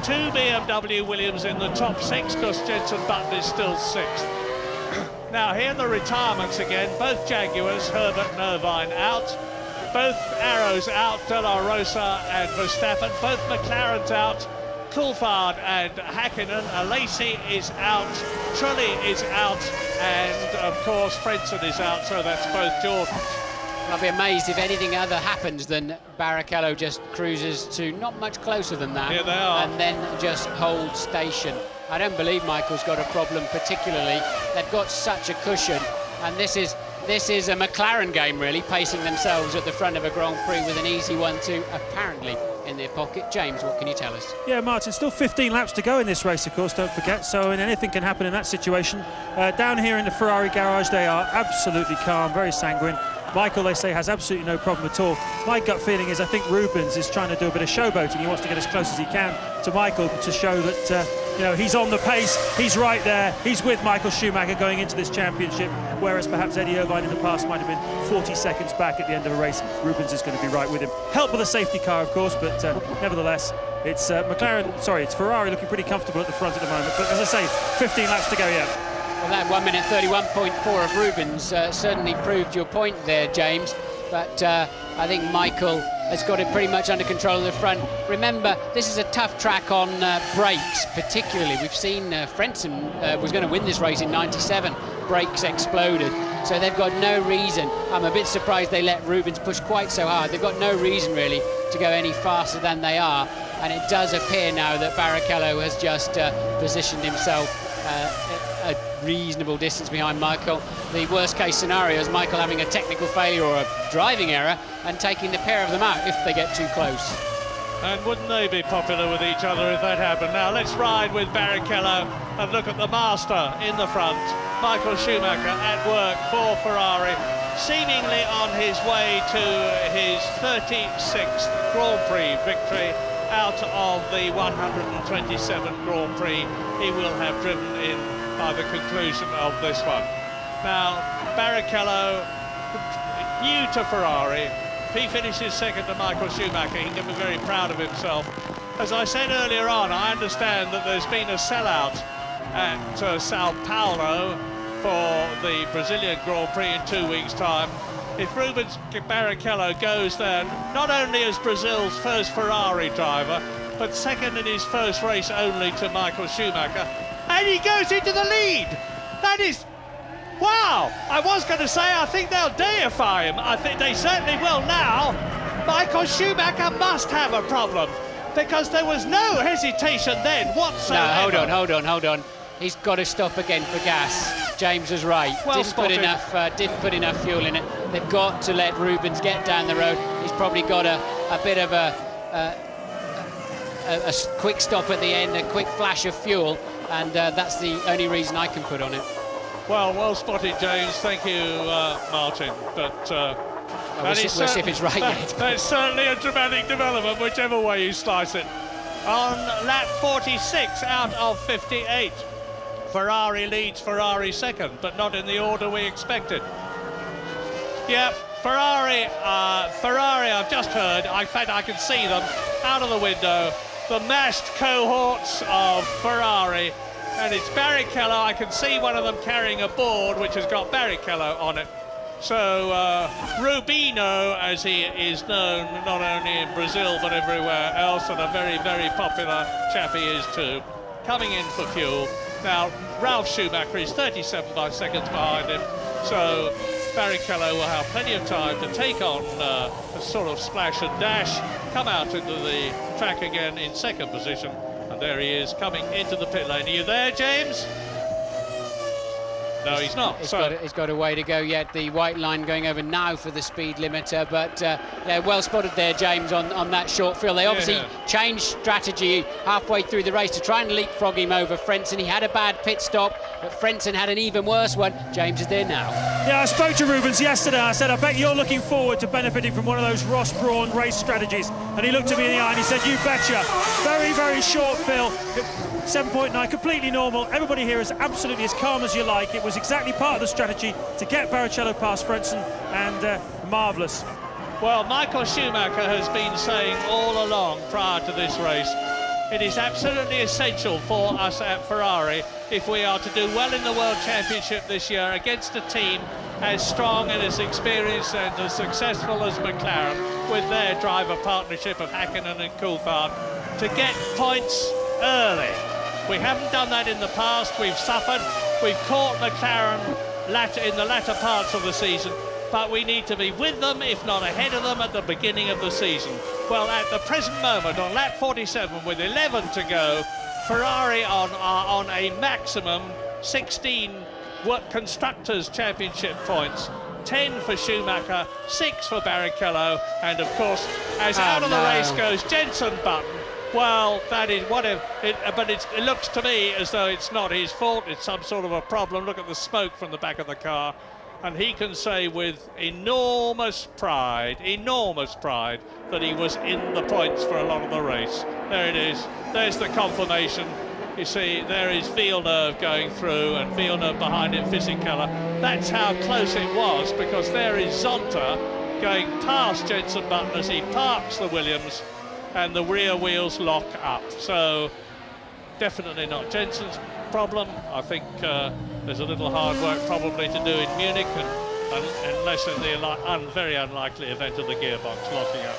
2 BMW Williams in the top 6, because Jenson Button is still 6th. Now here are the retirements again. Both Jaguars, Herbert and Irvine, out. Both Arrows out, De La Rosa and Verstappen. Both McLarens out. Coulthard and Hakkinen. Alesi is out. Trulli is out. And, of course, Frentzen is out, so that's both Jordans. I'll be amazed if anything other happens than Barrichello just cruises to not much closer than that. Here they are. And then just holds station. I don't believe Michael's got a problem particularly. They've got such a cushion, and this is a McLaren game, really, pacing themselves at the front of a Grand Prix with an easy 1-2 apparently in their pocket. James, what can you tell us? Yeah, Martin, still 15 laps to go in this race, of course, don't forget, so anything can happen in that situation. Down here in the Ferrari garage, they are absolutely calm, very sanguine. Michael, they say, has absolutely no problem at all. My gut feeling is I think Rubens is trying to do a bit of showboating. He wants to get as close as he can to Michael to show that You know, he's on the pace, he's right there, he's with Michael Schumacher going into this championship, whereas perhaps Eddie Irvine in the past might have been 40 seconds back at the end of a race. Rubens is going to be right with him. Help with a safety car, of course, but nevertheless, it's it's Ferrari looking pretty comfortable at the front at the moment. But as I say, 15 laps to go yet. Well, that 1 minute 31.4 of Rubens certainly proved your point there, James. But I think Michael has got it pretty much under control at the front. Remember, this is a tough track on brakes, particularly. We've seen Frentzen was going to win this race in '97. Brakes exploded. So they've got no reason. I'm a bit surprised they let Rubens push quite so hard. They've got no reason, really, to go any faster than they are. And it does appear now that Barrichello has just positioned himself a reasonable distance behind Michael. The worst case scenario is Michael having a technical failure or a driving error and taking the pair of them out if they get too close. And wouldn't they be popular with each other if that happened? Now let's ride with Barrichello and look at the master in the front. Michael Schumacher at work for Ferrari, seemingly on his way to his 36th Grand Prix victory out of the 127 Grand Prix he will have driven in by the conclusion of this one. Now, Barrichello, new to Ferrari, if he finishes second to Michael Schumacher, he can be very proud of himself. As I said earlier on, I understand that there's been a sellout at Sao Paulo for the Brazilian Grand Prix in 2 weeks' time. If Rubens Barrichello goes there, not only as Brazil's first Ferrari driver, but second in his first race only to Michael Schumacher, and he goes into the lead. That is, wow! I was going to say I think they'll deify him. I think they certainly will now. Michael Schumacher must have a problem, because there was no hesitation then whatsoever. No, hold on. He's got to stop again for gas. James was right. Well Didn't put enough fuel in it. They've got to let Rubens get down the road. He's probably got a bit of a quick stop at the end, a quick flash of fuel, and that's the only reason I can put on it. Well spotted, James. Thank you, Martin. But we'll see if it's right yet. That's certainly a dramatic development, whichever way you slice it. On lap 46 out of 58. Ferrari leads, Ferrari second, but not in the order we expected. Yeah, Ferrari, I've just heard, in fact I can see them out of the window, the massed cohorts of Ferrari, and it's Barrichello. I can see one of them carrying a board which has got Barrichello on it. So Rubino, as he is known not only in Brazil but everywhere else, and a very, very popular chap he is too, coming in for fuel. Now, Ralf Schumacher is 37 seconds behind him, so Barrichello will have plenty of time to take on a sort of splash and dash, come out into the track again in second position, and there he is coming into the pit lane. Are you there, James? No, he's not. He's got a way to go yet. The white line going over now for the speed limiter, but yeah, well spotted there, James, on that short field. They obviously changed strategy halfway through the race to try and leapfrog him over Frentzen. He had a bad pit stop, but Frentzen had an even worse one. James is there now. Yeah, I spoke to Rubens yesterday. I said, I bet you're looking forward to benefiting from one of those Ross Brawn race strategies. And he looked at me in the eye and he said, you betcha. Very, very short fill. 7.9, completely normal. Everybody here is absolutely as calm as you like. It was exactly part of the strategy to get Barrichello past Frentzen, and marvellous. Well, Michael Schumacher has been saying all along prior to this race, it is absolutely essential for us at Ferrari, if we are to do well in the World Championship this year against a team as strong and as experienced and as successful as McLaren, with their driver partnership of Häkkinen and Coulthard, to get points early. We haven't done that in the past. We've suffered. We've caught McLaren in the latter parts of the season, but we need to be with them, if not ahead of them, at the beginning of the season. Well, at the present moment, on lap 47, with 11 to go, Ferrari are on a maximum 16 Constructors' Championship points. 10 for Schumacher, 6 for Barrichello, and of course, as out of the race goes Jenson Button. Well, that is but it looks to me as though it's not his fault. It's some sort of a problem. Look at the smoke from the back of the car, and he can say with enormous pride that he was in the points for a lot of the race. There it is. There's the confirmation. You see, there is Villeneuve going through, and Villeneuve behind him, Fisichella. That's how close it was, because there is Zonta going past Jenson Button as he parks the Williams, and the rear wheels lock up. So definitely not Jenson's problem. I think there's a little hard work probably to do in Munich, unless in the very unlikely event of the gearbox locking up.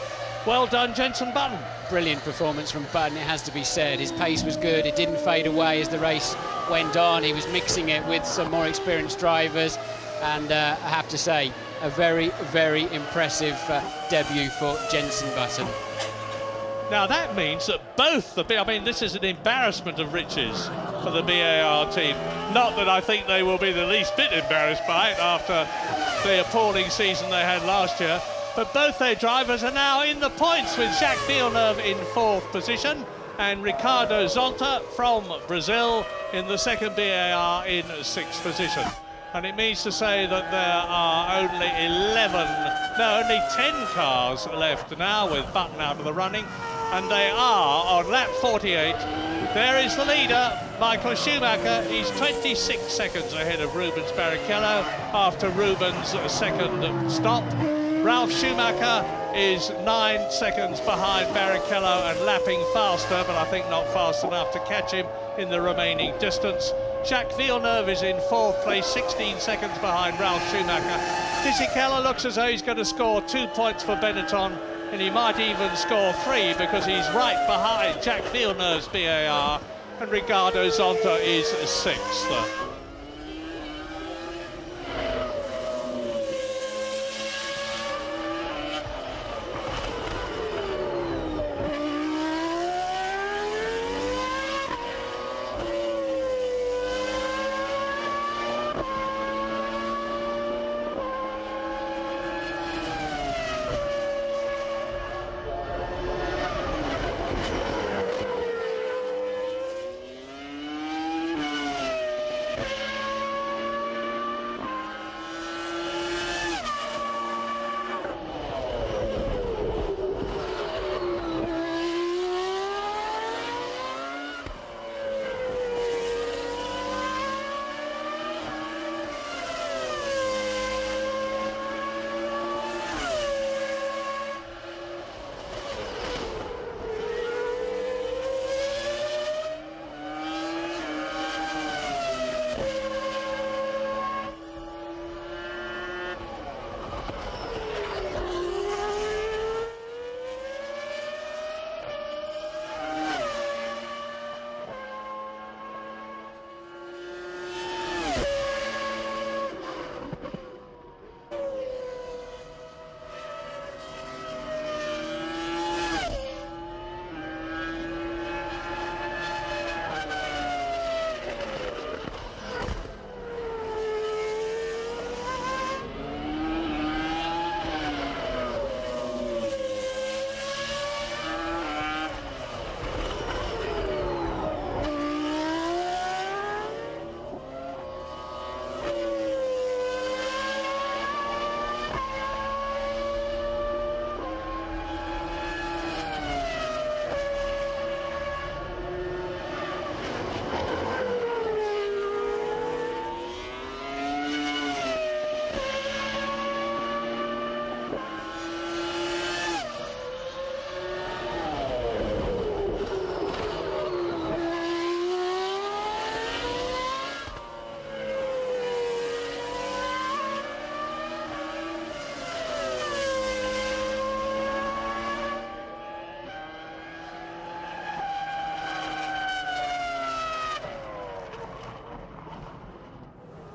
Well done, Jenson Button. Brilliant performance from Button, it has to be said. His pace was good, it didn't fade away as the race went on. He was mixing it with some more experienced drivers, and I have to say, a very, very impressive debut for Jenson Button. Now that means that this is an embarrassment of riches for the BAR team. Not that I think they will be the least bit embarrassed by it after the appalling season they had last year. But both their drivers are now in the points, with Jacques Villeneuve in 4th position and Ricardo Zonta from Brazil in the second BAR in 6th position. And it means to say that there are only 10 cars left now with Button out of the running, and they are on lap 48. There is the leader, Michael Schumacher. He's 26 seconds ahead of Rubens Barrichello after Rubens' second stop. Ralf Schumacher is 9 seconds behind Barrichello and lapping faster, but I think not fast enough to catch him in the remaining distance. Jacques Villeneuve is in 4th place, 16 seconds behind Ralf Schumacher. Fisichella looks as though he's going to score 2 points for Benetton, and he might even score 3 because he's right behind Jacques Villeneuve's BAR, and Ricardo Zonta is 6th.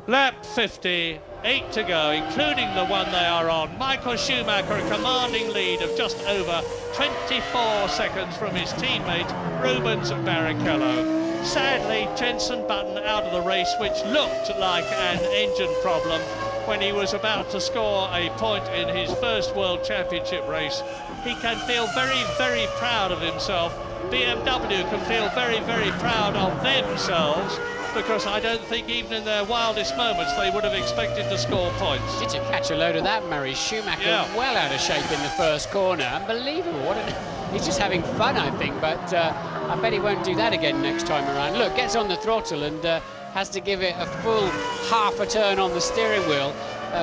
Lap 50, 8 to go, including the one they are on. Michael Schumacher, a commanding lead of just over 24 seconds from his teammate, Rubens Barrichello. Sadly, Jenson Button out of the race, which looked like an engine problem when he was about to score a point in his first World Championship race. He can feel very, very proud of himself. BMW can feel very, very proud of themselves, because I don't think even in their wildest moments they would have expected to score points. Did you catch a load of that, Murray? Schumacher well out of shape in the first corner. Unbelievable. What an he's just having fun, I think, but I bet he won't do that again next time around. Look, gets on the throttle and has to give it a full half a turn on the steering wheel,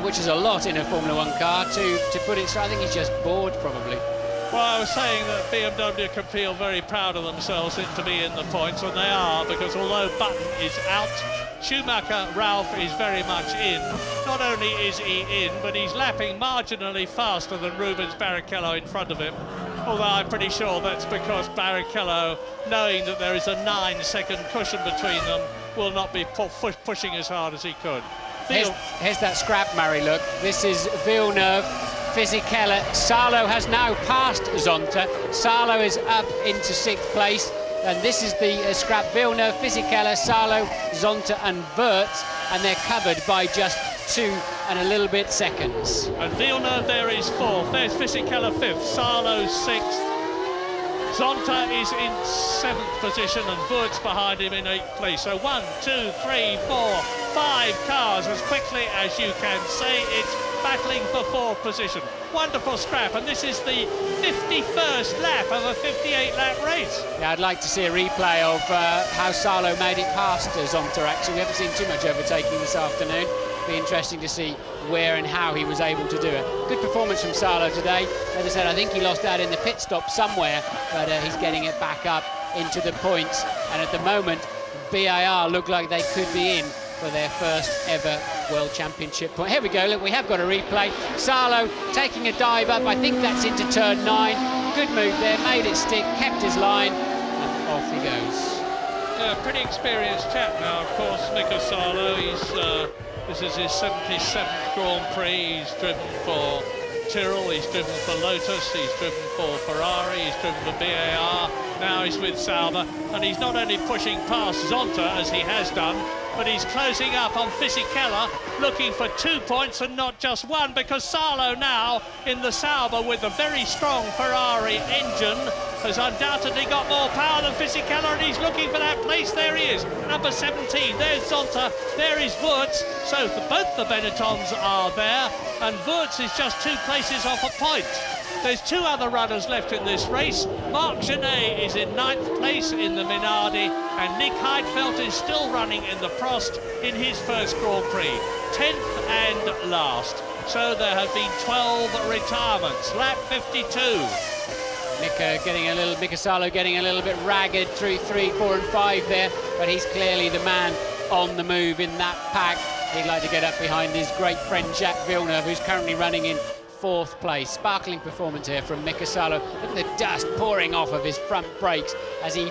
which is a lot in a Formula 1 car, to put it. So I think he's just bored, probably. Well, I was saying that BMW can feel very proud of themselves to be in the points, and they are, because although Button is out, Schumacher, Ralph is very much in. Not only is he in, but he's lapping marginally faster than Rubens Barrichello in front of him. Although I'm pretty sure that's because Barrichello, knowing that there is a 9-second cushion between them, will not be pushing as hard as he could. Here's that scrap, Murray, look. This is Villeneuve, Fisichella. Salo has now passed Zonta. Salo is up into 6th place. And this is the scrap. Villeneuve, Fisichella, Salo, Zonta and Wirtz. And they're covered by just 2 and a little bit seconds. And Villeneuve there is 4th. There's Fisichella 5th. Salo 6th. Zonta is in 7th position and Wirtz behind him in 8th place. So 1, 2, 3, 4, 5 cars as quickly as you can say. It's battling for 4th position. Wonderful scrap, and this is the 51st lap of a 58-lap race. Yeah, I'd like to see a replay of how Salo made it past Zonta, actually. We haven't seen too much overtaking this afternoon. Be interesting to see where and how he was able to do it. Good performance from Salo today. As I said, I think he lost out in the pit stop somewhere, but he's getting it back up into the points. And at the moment, BAR look like they could be in for their first ever World Championship point. Here we go, look, we have got a replay. Salo taking a dive up, I think that's into turn 9. Good move there, made it stick, kept his line, and off he goes. Yeah, pretty experienced chap now, of course, Mika Salo. This is his 77th Grand Prix. He's driven for Tyrrell, he's driven for Lotus, he's driven for Ferrari, he's driven for BAR, now he's with Sauber, and he's not only pushing past Zonta as he has done, but he's closing up on Fisichella, looking for 2 points and not just 1, because Salo now in the Sauber with a very strong Ferrari engine has undoubtedly got more power than Fisichella, and he's looking for that place. There he is, number 17. There's Zonta, there is Wirtz. So both the Benettons are there, and Wirtz is just 2 places off a point. There's 2 other runners left in this race. Marc Genet is in 9th place in the Minardi, and Nick Heidfeld is still running in the Prost in his first Grand Prix, 10th and last. So there have been 12 retirements. Lap 52. Mika Salo getting a little bit ragged through 3, 4 and 5 there, but he's clearly the man on the move in that pack. He'd like to get up behind his great friend Jacques Villeneuve, who's currently running in 4th place. Sparkling performance here from Mika Salo. Look at the dust pouring off of his front brakes as he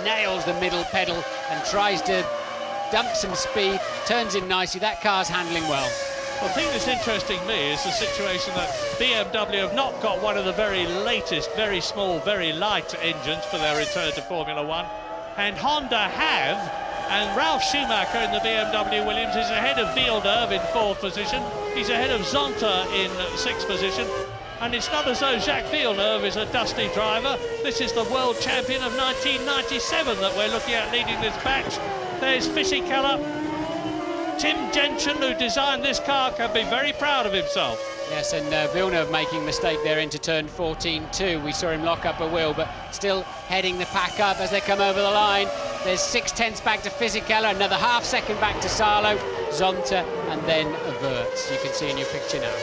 nails the middle pedal and tries to dump some speed, turns in nicely. That car's handling well. Well, the thing that's interesting me is the situation that BMW have not got one of the very latest, very small, very light engines for their return to Formula 1, and Honda have, and Ralf Schumacher in the BMW Williams is ahead of Villeneuve in 4th position. He's ahead of Zonta in 6th position. And it's not as though Jacques Villeneuve is a dusty driver. This is the world champion of 1997 that we're looking at leading this batch. There's Fisichella. Tim Gentian, who designed this car, can be very proud of himself. Yes, and Villeneuve making a mistake there into turn 14 too. We saw him lock up a wheel, but still heading the pack up as they come over the line. There's 6/10 back to Fisichella, another half second back to Salo, Zonta, and then Wirtz. You can see in your picture now.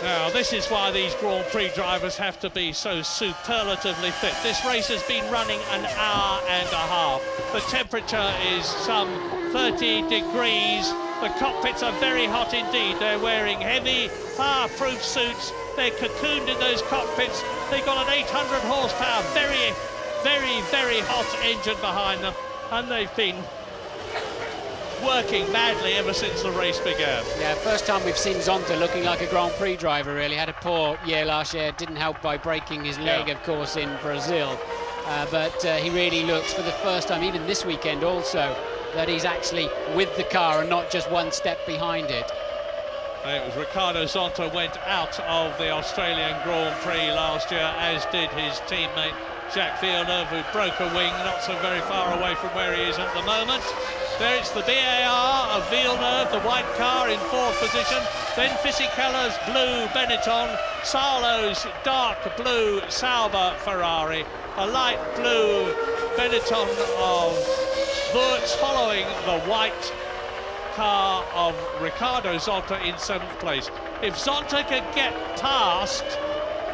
Now, this is why these Grand Prix drivers have to be so superlatively fit. This race has been running an hour and a half. The temperature is some 30 degrees. The cockpits are very hot indeed. They're wearing heavy, fireproof suits. They're cocooned in those cockpits. They've got an 800 horsepower, very, very, very hot engine behind them. And they've been working madly ever since the race began. Yeah, first time we've seen Zonta looking like a Grand Prix driver, really. Had a poor year last year, didn't help by breaking his leg, of course, in Brazil. But he really looks, for the first time, even this weekend also, that he's actually with the car and not just one step behind it. It was Ricardo Zonta went out of the Australian Grand Prix last year, as did his teammate Jacques Villeneuve, who broke a wing not so very far away from where he is at the moment. There it's the BAR of Villeneuve, the white car in 4th position. Then Fisichella's blue Benetton, Salo's dark blue Sauber Ferrari, a light blue Benetton of Wurz following the white car of Ricardo Zonta in 7th place. If Zonta could get past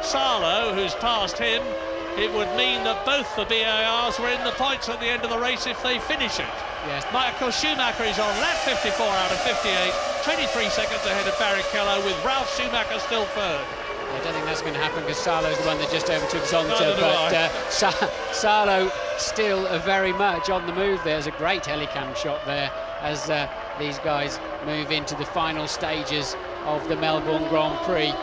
Salo, who's passed him, it would mean that both the BARs were in the points at the end of the race if they finish it. Yes. Michael Schumacher is on lap 54 out of 58, 23 seconds ahead of Barrichello, with Ralf Schumacher still third. I don't think that's going to happen because Salo's the one that just overtook Zonta, Neither but Salo still very much on the move. There's a great helicam shot there as these guys move into the final stages of the Melbourne Grand Prix,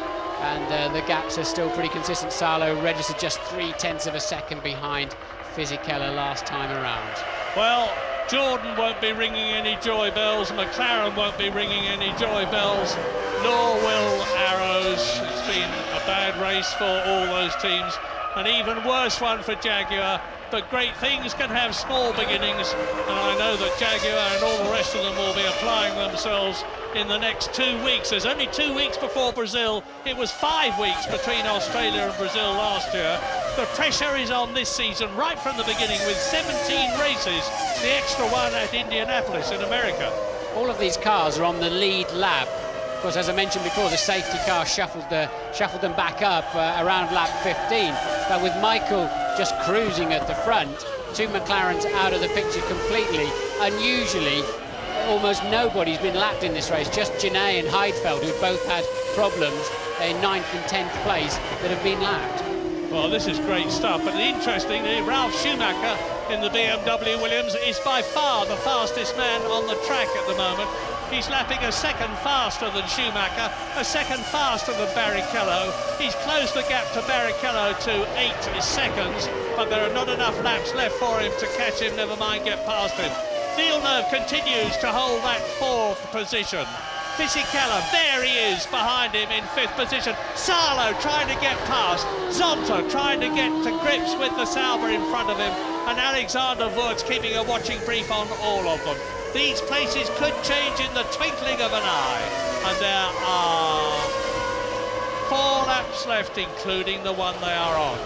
and the gaps are still pretty consistent. Salo registered just 0.3 of a second behind Fisichella last time around. Well, Jordan won't be ringing any joy bells, McLaren won't be ringing any joy bells, nor will Arrows. It's been a bad race for all those teams, an even worse one for Jaguar, but great things can have small beginnings, and I know that Jaguar and all the rest of them will be applying themselves in the next 2 weeks. There's only 2 weeks before Brazil. It was 5 weeks between Australia and Brazil last year. The pressure is on this season right from the beginning with 17 races, the extra one at Indianapolis in America. All of these cars are on the lead lap. Of course, as I mentioned before, the safety car shuffled them back up around lap 15. But with Michael just cruising at the front, 2 McLarens out of the picture completely. Unusually, almost nobody's been lapped in this race, just Genet and Heidfeld, who've both had problems in 9th and 10th place, that have been lapped. Well, this is great stuff, but interestingly, Ralf Schumacher in the BMW Williams is by far the fastest man on the track at the moment. He's lapping a second faster than Schumacher, a second faster than Barrichello. He's closed the gap to Barrichello to 8 seconds, but there are not enough laps left for him to catch him, never mind get past him. Villeneuve continues to hold that 4th position. Fisichella, there he is behind him in 5th position. Salo trying to get past. Zonta trying to get to grips with the Sauber in front of him. And Alexander Wurz keeping a watching brief on all of them. These places could change in the twinkling of an eye. And there are 4 laps left, including the one they are on.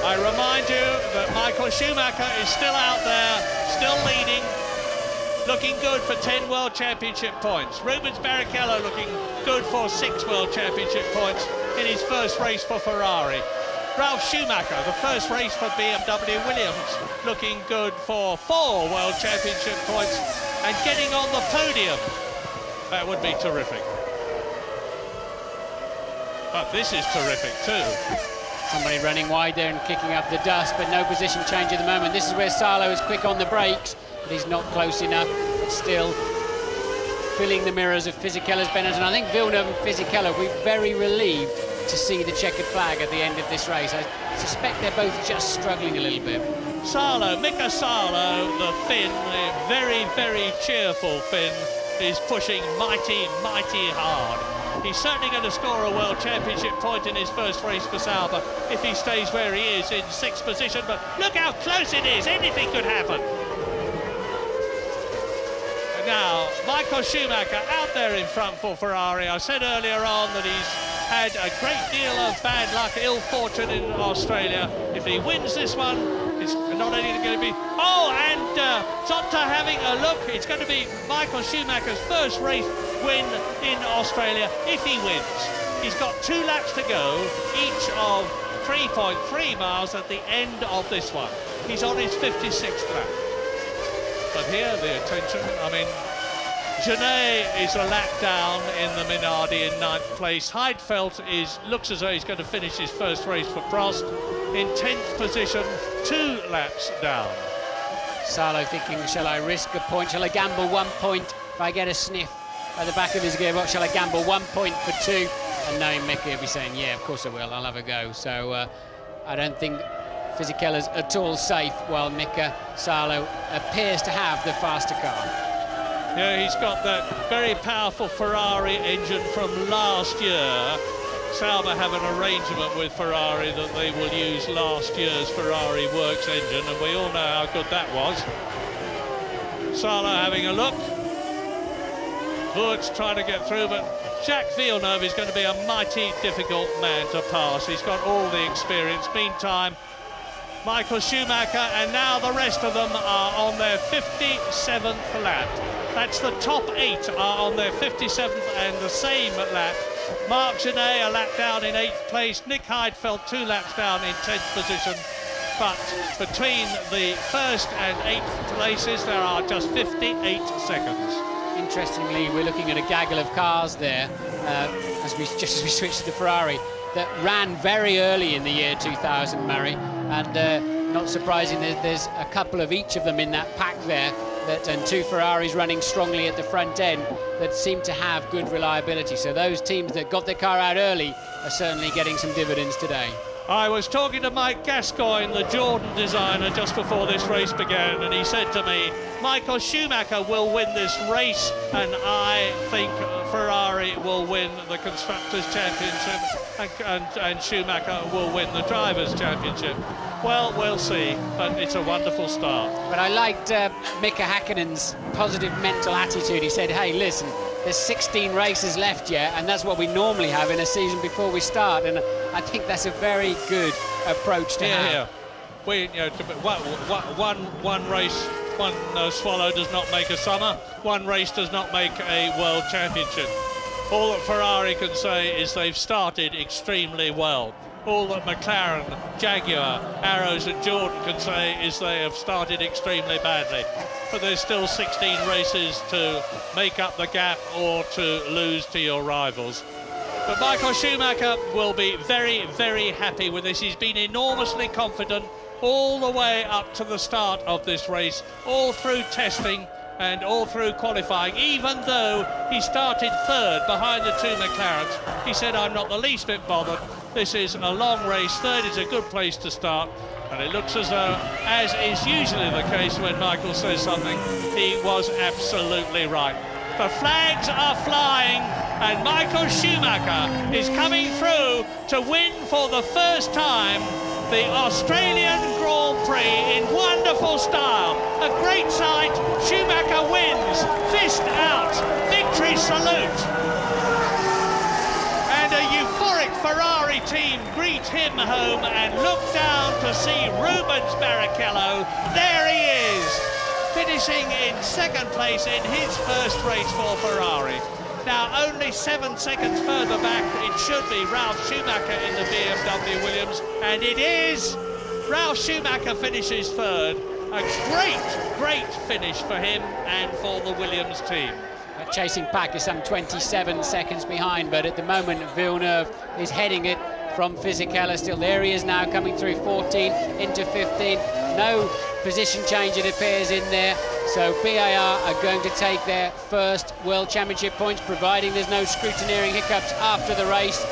I remind you that Michael Schumacher is still out there, still leading, looking good for 10 World Championship points. Rubens Barrichello looking good for 6 World Championship points in his first race for Ferrari. Ralf Schumacher, the first race for BMW Williams, looking good for 4 World Championship points and getting on the podium. That would be terrific. But this is terrific too. Somebody running wide there and kicking up the dust, but no position change at the moment. This is where Salo is quick on the brakes, but he's not close enough. But still filling the mirrors of Fisichella's Benetton. I think Villeneuve and Fisichella will be very relieved to see the checkered flag at the end of this race. I suspect they're both just struggling a little bit. Salo, Mika Salo, the Finn, the very, very cheerful Finn, is pushing mighty, mighty hard. He's certainly going to score a World Championship point in his first race for Sauber if he stays where he is in 6th position, but look how close it is, anything could happen. And now, Michael Schumacher out there in front for Ferrari. I said earlier on that he's had a great deal of bad luck, ill fortune in Australia. If he wins this one, it's not only going to be... Oh, and Zonta having a look. It's going to be Michael Schumacher's first race win in Australia if he wins. He's got 2 laps to go, each of 3.3 miles at the end of this one. He's on his 56th lap. But here, the attention, I mean, Genet is a lap down in the Minardi in 9th place. Heidfeld looks as though he's going to finish his first race for Prost in 10th position, 2 laps down. Salo thinking, shall I risk a point? Shall I gamble 1 point if I get a sniff at the back of his gearbox? Shall I gamble 1 point for 2? And knowing Mika will be saying, yeah, of course I will, I'll have a go. So I don't think Fisichella's at all safe, while Mika Salo appears to have the faster car. Yeah, he's got that very powerful Ferrari engine from last year. Sauber have an arrangement with Ferrari that they will use last year's Ferrari Works engine, and we all know how good that was. Salo having a look. Wurtz trying to get through, but Jacques Villeneuve is going to be a mighty difficult man to pass. He's got all the experience. Meantime, Michael Schumacher and now the rest of them are on their 57th lap. That's the top 8 are on their 57th and the same lap. Marc Genet a lap down in 8th place. Nick Heidfeld 2 laps down in 10th position. But between the 1st and 8th places, there are just 58 seconds. Interestingly, we're looking at a gaggle of cars there, as we switch to the Ferrari, that ran very early in the year 2000, Murray, and not surprising that there's a couple of each of them in that pack there, and 2 Ferraris running strongly at the front end that seem to have good reliability. So those teams that got their car out early are certainly getting some dividends today. I was talking to Mike Gascoigne, the Jordan designer, just before this race began, and he said to me, Michael Schumacher will win this race, and I think Ferrari will win the Constructors' Championship, and Schumacher will win the Drivers' Championship. Well, we'll see, but it's a wonderful start. But I liked Mika Häkkinen's positive mental attitude. He said, hey, listen, there's 16 races left yet, and that's what we normally have in a season before we start, and I think that's a very good approach to have. Yeah. We, you know, one race, one swallow does not make a summer. One race does not make a world championship. All that Ferrari can say is they've started extremely well. All that McLaren, Jaguar, Arrows and Jordan can say is they have started extremely badly. But there's still 16 races to make up the gap or to lose to your rivals. But Michael Schumacher will be very, very happy with this. He's been enormously confident all the way up to the start of this race, all through testing and all through qualifying, even though he started 3rd behind the 2 McLarens. He said, I'm not the least bit bothered. This is a long race. 3rd is a good place to start. And it looks as though, as is usually the case when Michael says something, he was absolutely right. The flags are flying, and Michael Schumacher is coming through to win for the first time the Australian Grand Prix in wonderful style. A great sight. Schumacher wins. Fist out. Victory salute. And a euphoric Ferrari team greet him home and look down to see Rubens Barrichello. There he is, finishing in 2nd place in his first race for Ferrari. Now, only 7 seconds further back, it should be Ralf Schumacher in the BMW Williams, and it is. Ralf Schumacher finishes 3rd. A great, great finish for him and for the Williams team. That chasing pack is some 27 seconds behind, but at the moment, Villeneuve is heading it from Fisichella still. There he is now, coming through 14 into 15. No position change, it appears, in there. So BAR are going to take their first World Championship points, providing there's no scrutineering hiccups after the race.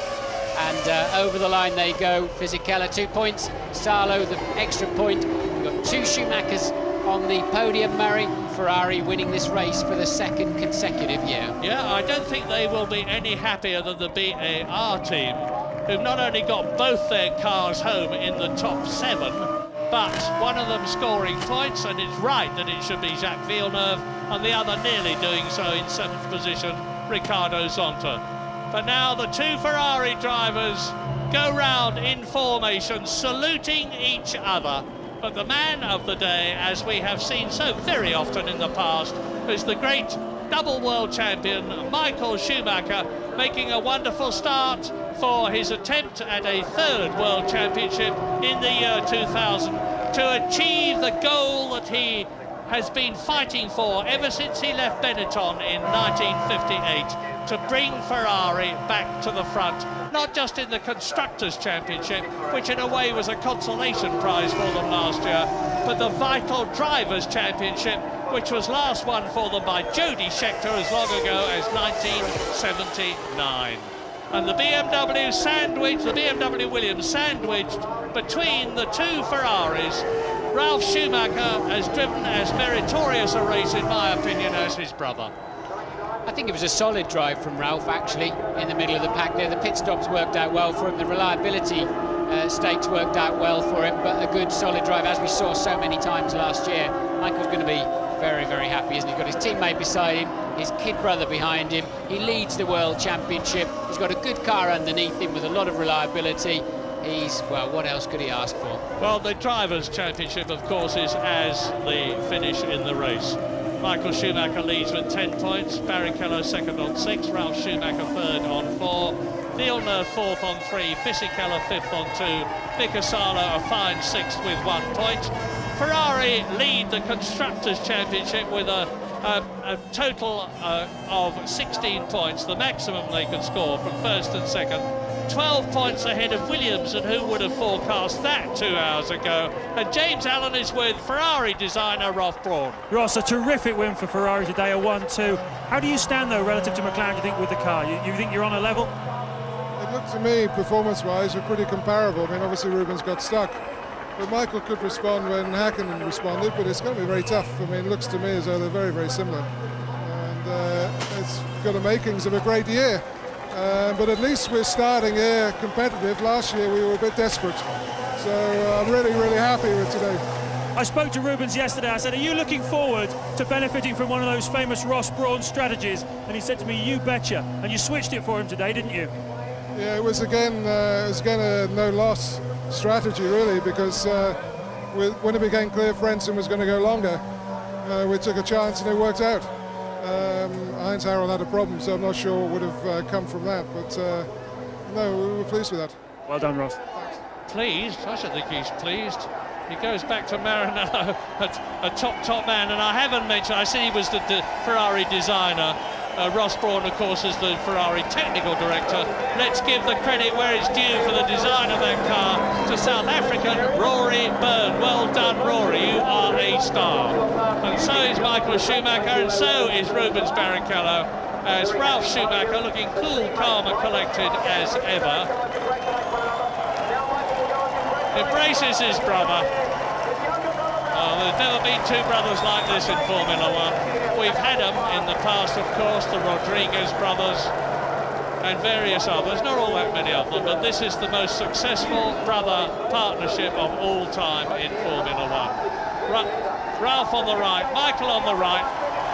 And over the line they go. Fisichella 2 points, Salo the extra point. We've got 2 Schumachers on the podium, Murray. Ferrari winning this race for the 2nd consecutive year. Yeah, I don't think they will be any happier than the BAR team, who've not only got both their cars home in the top 7, but one of them scoring points, and it's right that it should be Jacques Villeneuve, and the other nearly doing so in 7th position, Riccardo Zonta. But now the 2 Ferrari drivers go round in formation, saluting each other. But the man of the day, as we have seen so very often in the past, is the great double world champion, Michael Schumacher, making a wonderful start for his attempt at a 3rd World Championship in the year 2000 to achieve the goal that he has been fighting for ever since he left Benetton in 1958, to bring Ferrari back to the front, not just in the Constructors' Championship, which in a way was a consolation prize for them last year, but the vital Drivers' Championship, which was last won for them by Jody Scheckter as long ago as 1979. And the BMW Williams sandwiched between the 2 Ferraris. Ralf Schumacher has driven as meritorious a race, in my opinion, as his brother. I think it was a solid drive from Ralph, actually, in the middle of the pack there. The pit stops worked out well for him. The reliability stakes worked out well for him, but a good, solid drive, as we saw so many times last year. Michael's going to be very, very happy, isn't he? Got his teammate beside him, his kid brother behind him. He leads the World Championship. He's got a good car underneath him with a lot of reliability. He's, well, what else could he ask for? Well, the Drivers' Championship, of course, is as the finish in the race. Michael Schumacher leads with 10 points, Barrichello second on 6, Ralf Schumacher third on 4, Villeneuve fourth on 3, Fisichella fifth on 2, Mika Salo a fine 6th with 1 point. Ferrari lead the Constructors' Championship with a total of 16 points, the maximum they can score from first and second. 12 points ahead of Williams, and who would have forecast that 2 hours ago? And James Allen is with Ferrari designer Ross Brawn. Ross, a terrific win for Ferrari today, a 1-2. How do you stand, though, relative to McLaren, do you think, with the car? You think you're on a level? It looked to me, performance-wise, we're pretty comparable. I mean, obviously Rubens got stuck, but Michael could respond when Häkkinen responded, but it's going to be very tough. I mean, it looks to me as though they're very, very similar. And it's got the makings of a great year. But at least we're starting here competitive. Last year we were a bit desperate. So I'm really, really happy with today. I spoke to Rubens yesterday. I said, are you looking forward to benefiting from one of those famous Ross Brawn strategies? And he said to me, you betcha. And you switched it for him today, didn't you? Yeah, it was again a no-loss strategy, really, because when it became clear Frentzen was going to go longer, we took a chance and it worked out. Heinz Harald had a problem, so I'm not sure what would have come from that, but no, we were pleased with that. Well done, Ross. Thanks. Pleased? I should think he's pleased. He goes back to Maranello, a top man, and I haven't mentioned, I said he was the Ferrari designer. Ross Brawn, of course, is the Ferrari technical director. Let's give the credit where it's due for the design of that car to South African Rory Byrne. Well done, Rory, you are a star. And so is Michael Schumacher, and so is Rubens Barrichello, as Ralf Schumacher looking cool, calm and collected as ever. Embraces his brother. Oh, there's never been two brothers like this in Formula One. We've had them in the past, of course, the Rodriguez brothers and various others, not all that many of them, but this is the most successful brother partnership of all time in Formula One. Ralph on the right, Michael on the right,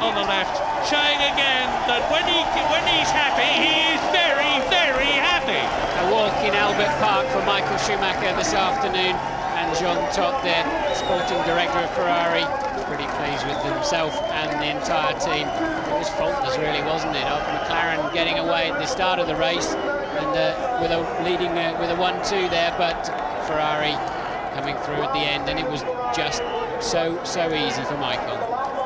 on the left, showing again that when he's happy, he is very, very happy. A walk in Albert Park for Michael Schumacher this afternoon, and Jean Todt, the sporting director of Ferrari, pretty pleased with himself and the entire team. It was faultless, really, wasn't it? McLaren getting away at the start of the race and with a 1-2 there, but Ferrari coming through at the end, and it was just so easy for Michael.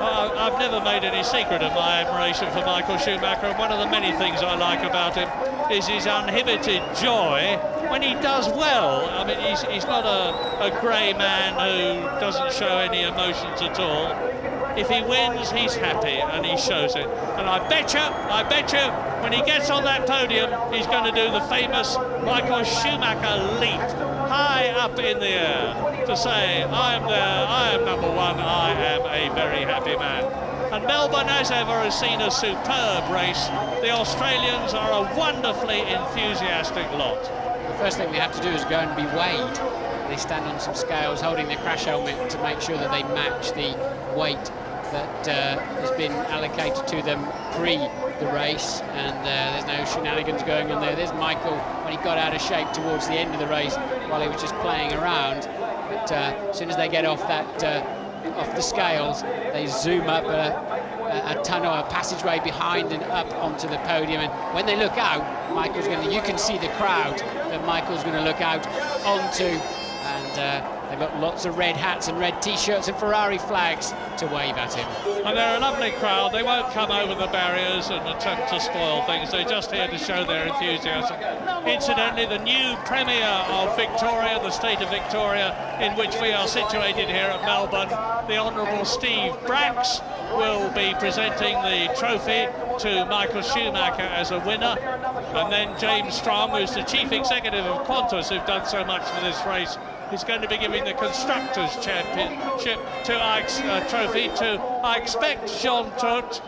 I've never made any secret of my admiration for Michael Schumacher, and one of the many things I like about him is his uninhibited joy when he does well. I mean, he's not a grey man who doesn't show any emotions at all. If he wins, he's happy, and he shows it. And I bet you, when he gets on that podium, he's going to do the famous Michael Schumacher leap, high up in the air, to say, I am there, I am number one, I am a very happy man. And Melbourne, as ever, has seen a superb race. The Australians are a wonderfully enthusiastic lot. The first thing they have to do is go and be weighed. They stand on some scales holding their crash helmet to make sure that they match the weight that has been allocated to them pre the race, and there's no shenanigans going on there. There's Michael when he got out of shape towards the end of the race while he was just playing around, but as soon as they get off the scales, they zoom up a tunnel, a passageway behind and up onto the podium, and when they look out, you can see the crowd that Michael's going to look out onto, and they've got lots of red hats and red t-shirts and Ferrari flags to wave at him. And they're a lovely crowd. They won't come over the barriers and attempt to spoil things. They're just here to show their enthusiasm. Incidentally, the new Premier of Victoria, the state of Victoria, in which we are situated here at Melbourne, the Honourable Steve Bracks, will be presenting the trophy to Michael Schumacher as a winner. And then James Strong, who's the chief executive of Qantas, who've done so much for this race, is going to be giving the Constructors' Championship trophy to, I expect, Jean Todt,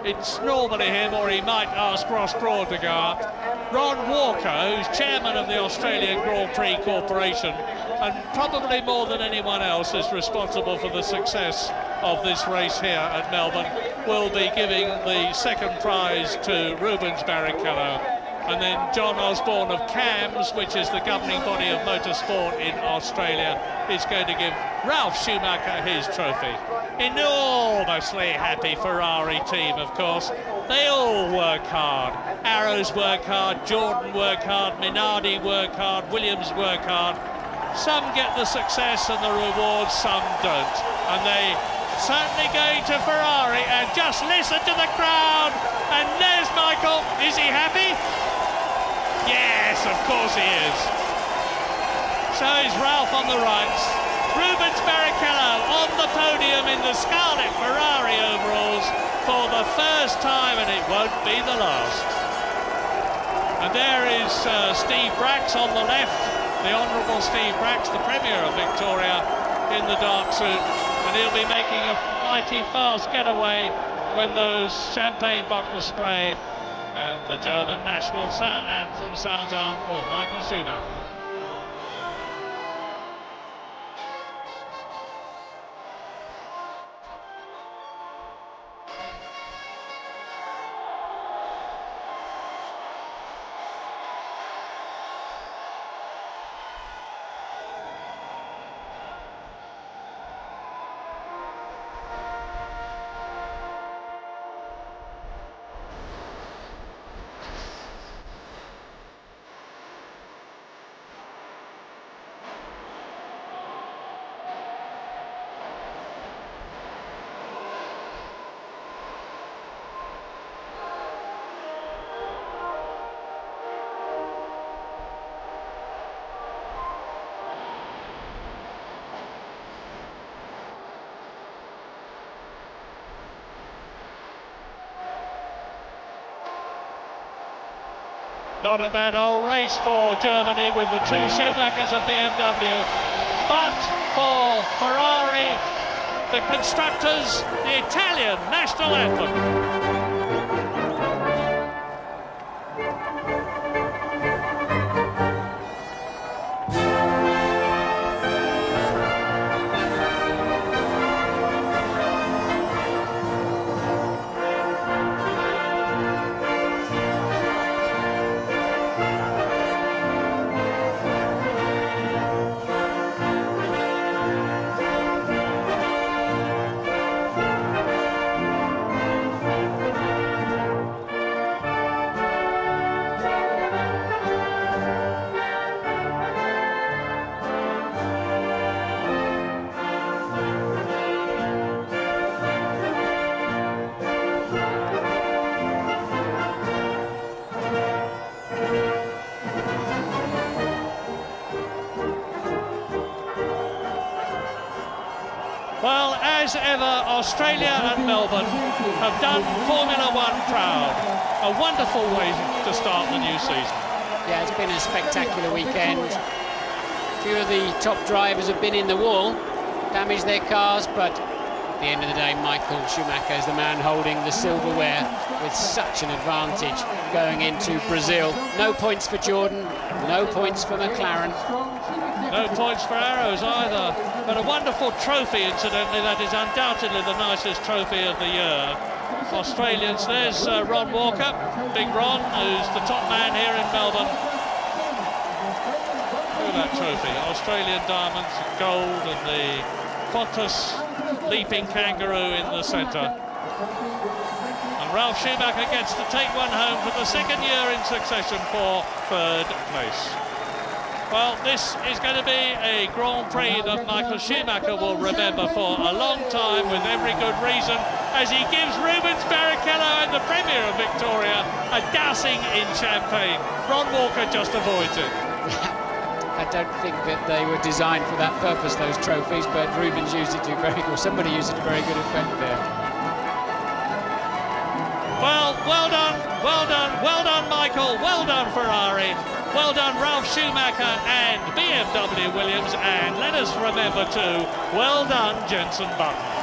it's normally him, or he might ask Ross Broad to go up. Ron Walker, who's chairman of the Australian Grand Prix Corporation, and probably more than anyone else is responsible for the success of this race here at Melbourne, will be giving the second prize to Rubens Barrichello. And then John Osborne of CAMS, which is the governing body of motorsport in Australia, is going to give Ralf Schumacher his trophy. Enormously happy Ferrari team, of course. They all work hard. Arrows work hard, Jordan work hard, Minardi work hard, Williams work hard. Some get the success and the rewards, some don't. And they certainly going to Ferrari, and just listen to the crowd. And there's Michael. Is he happy? Yes, of course he is. So is Ralf on the right. Rubens Barrichello on the podium in the scarlet Ferrari overalls for the first time, and it won't be the last. And there is Steve Brax on the left, the Honourable Steve Brax, the Premier of Victoria, in the dark suit, and he'll be making a mighty fast getaway when those champagne bottles spray and the German national anthem sounds on for Michael Schumacher. Not a bad old race for Germany with the two Schumachers at BMW. But for Ferrari, the constructors, the Italian national anthem. Well, as ever, Australia and Melbourne have done Formula One proud. A wonderful way to start the new season. Yeah, it's been a spectacular weekend. A few of the top drivers have been in the wall, damaged their cars, but at the end of the day, Michael Schumacher is the man holding the silverware with such an advantage going into Brazil. No points for Jordan, no points for McLaren. No points for Arrows either, but a wonderful trophy, incidentally. That is undoubtedly the nicest trophy of the year. Australians, there's Ron Walker, Big Ron, who's the top man here in Melbourne. Look at that trophy, Australian diamonds, gold, and the Qantas leaping kangaroo in the centre. And Ralf Schumacher gets to take one home for the second year in succession for third place. Well, this is going to be a Grand Prix that Michael Schumacher will remember for a long time, with every good reason, as he gives Rubens Barrichello and the Premier of Victoria a dousing in champagne. Ron Walker just avoids it. I don't think that they were designed for that purpose, those trophies, but Rubens used it to very good, somebody used it to very good effect there. Well done, Michael, well done, Ferrari. Well done, Ralf Schumacher and BMW Williams, and let us remember too, well done, Jenson Button.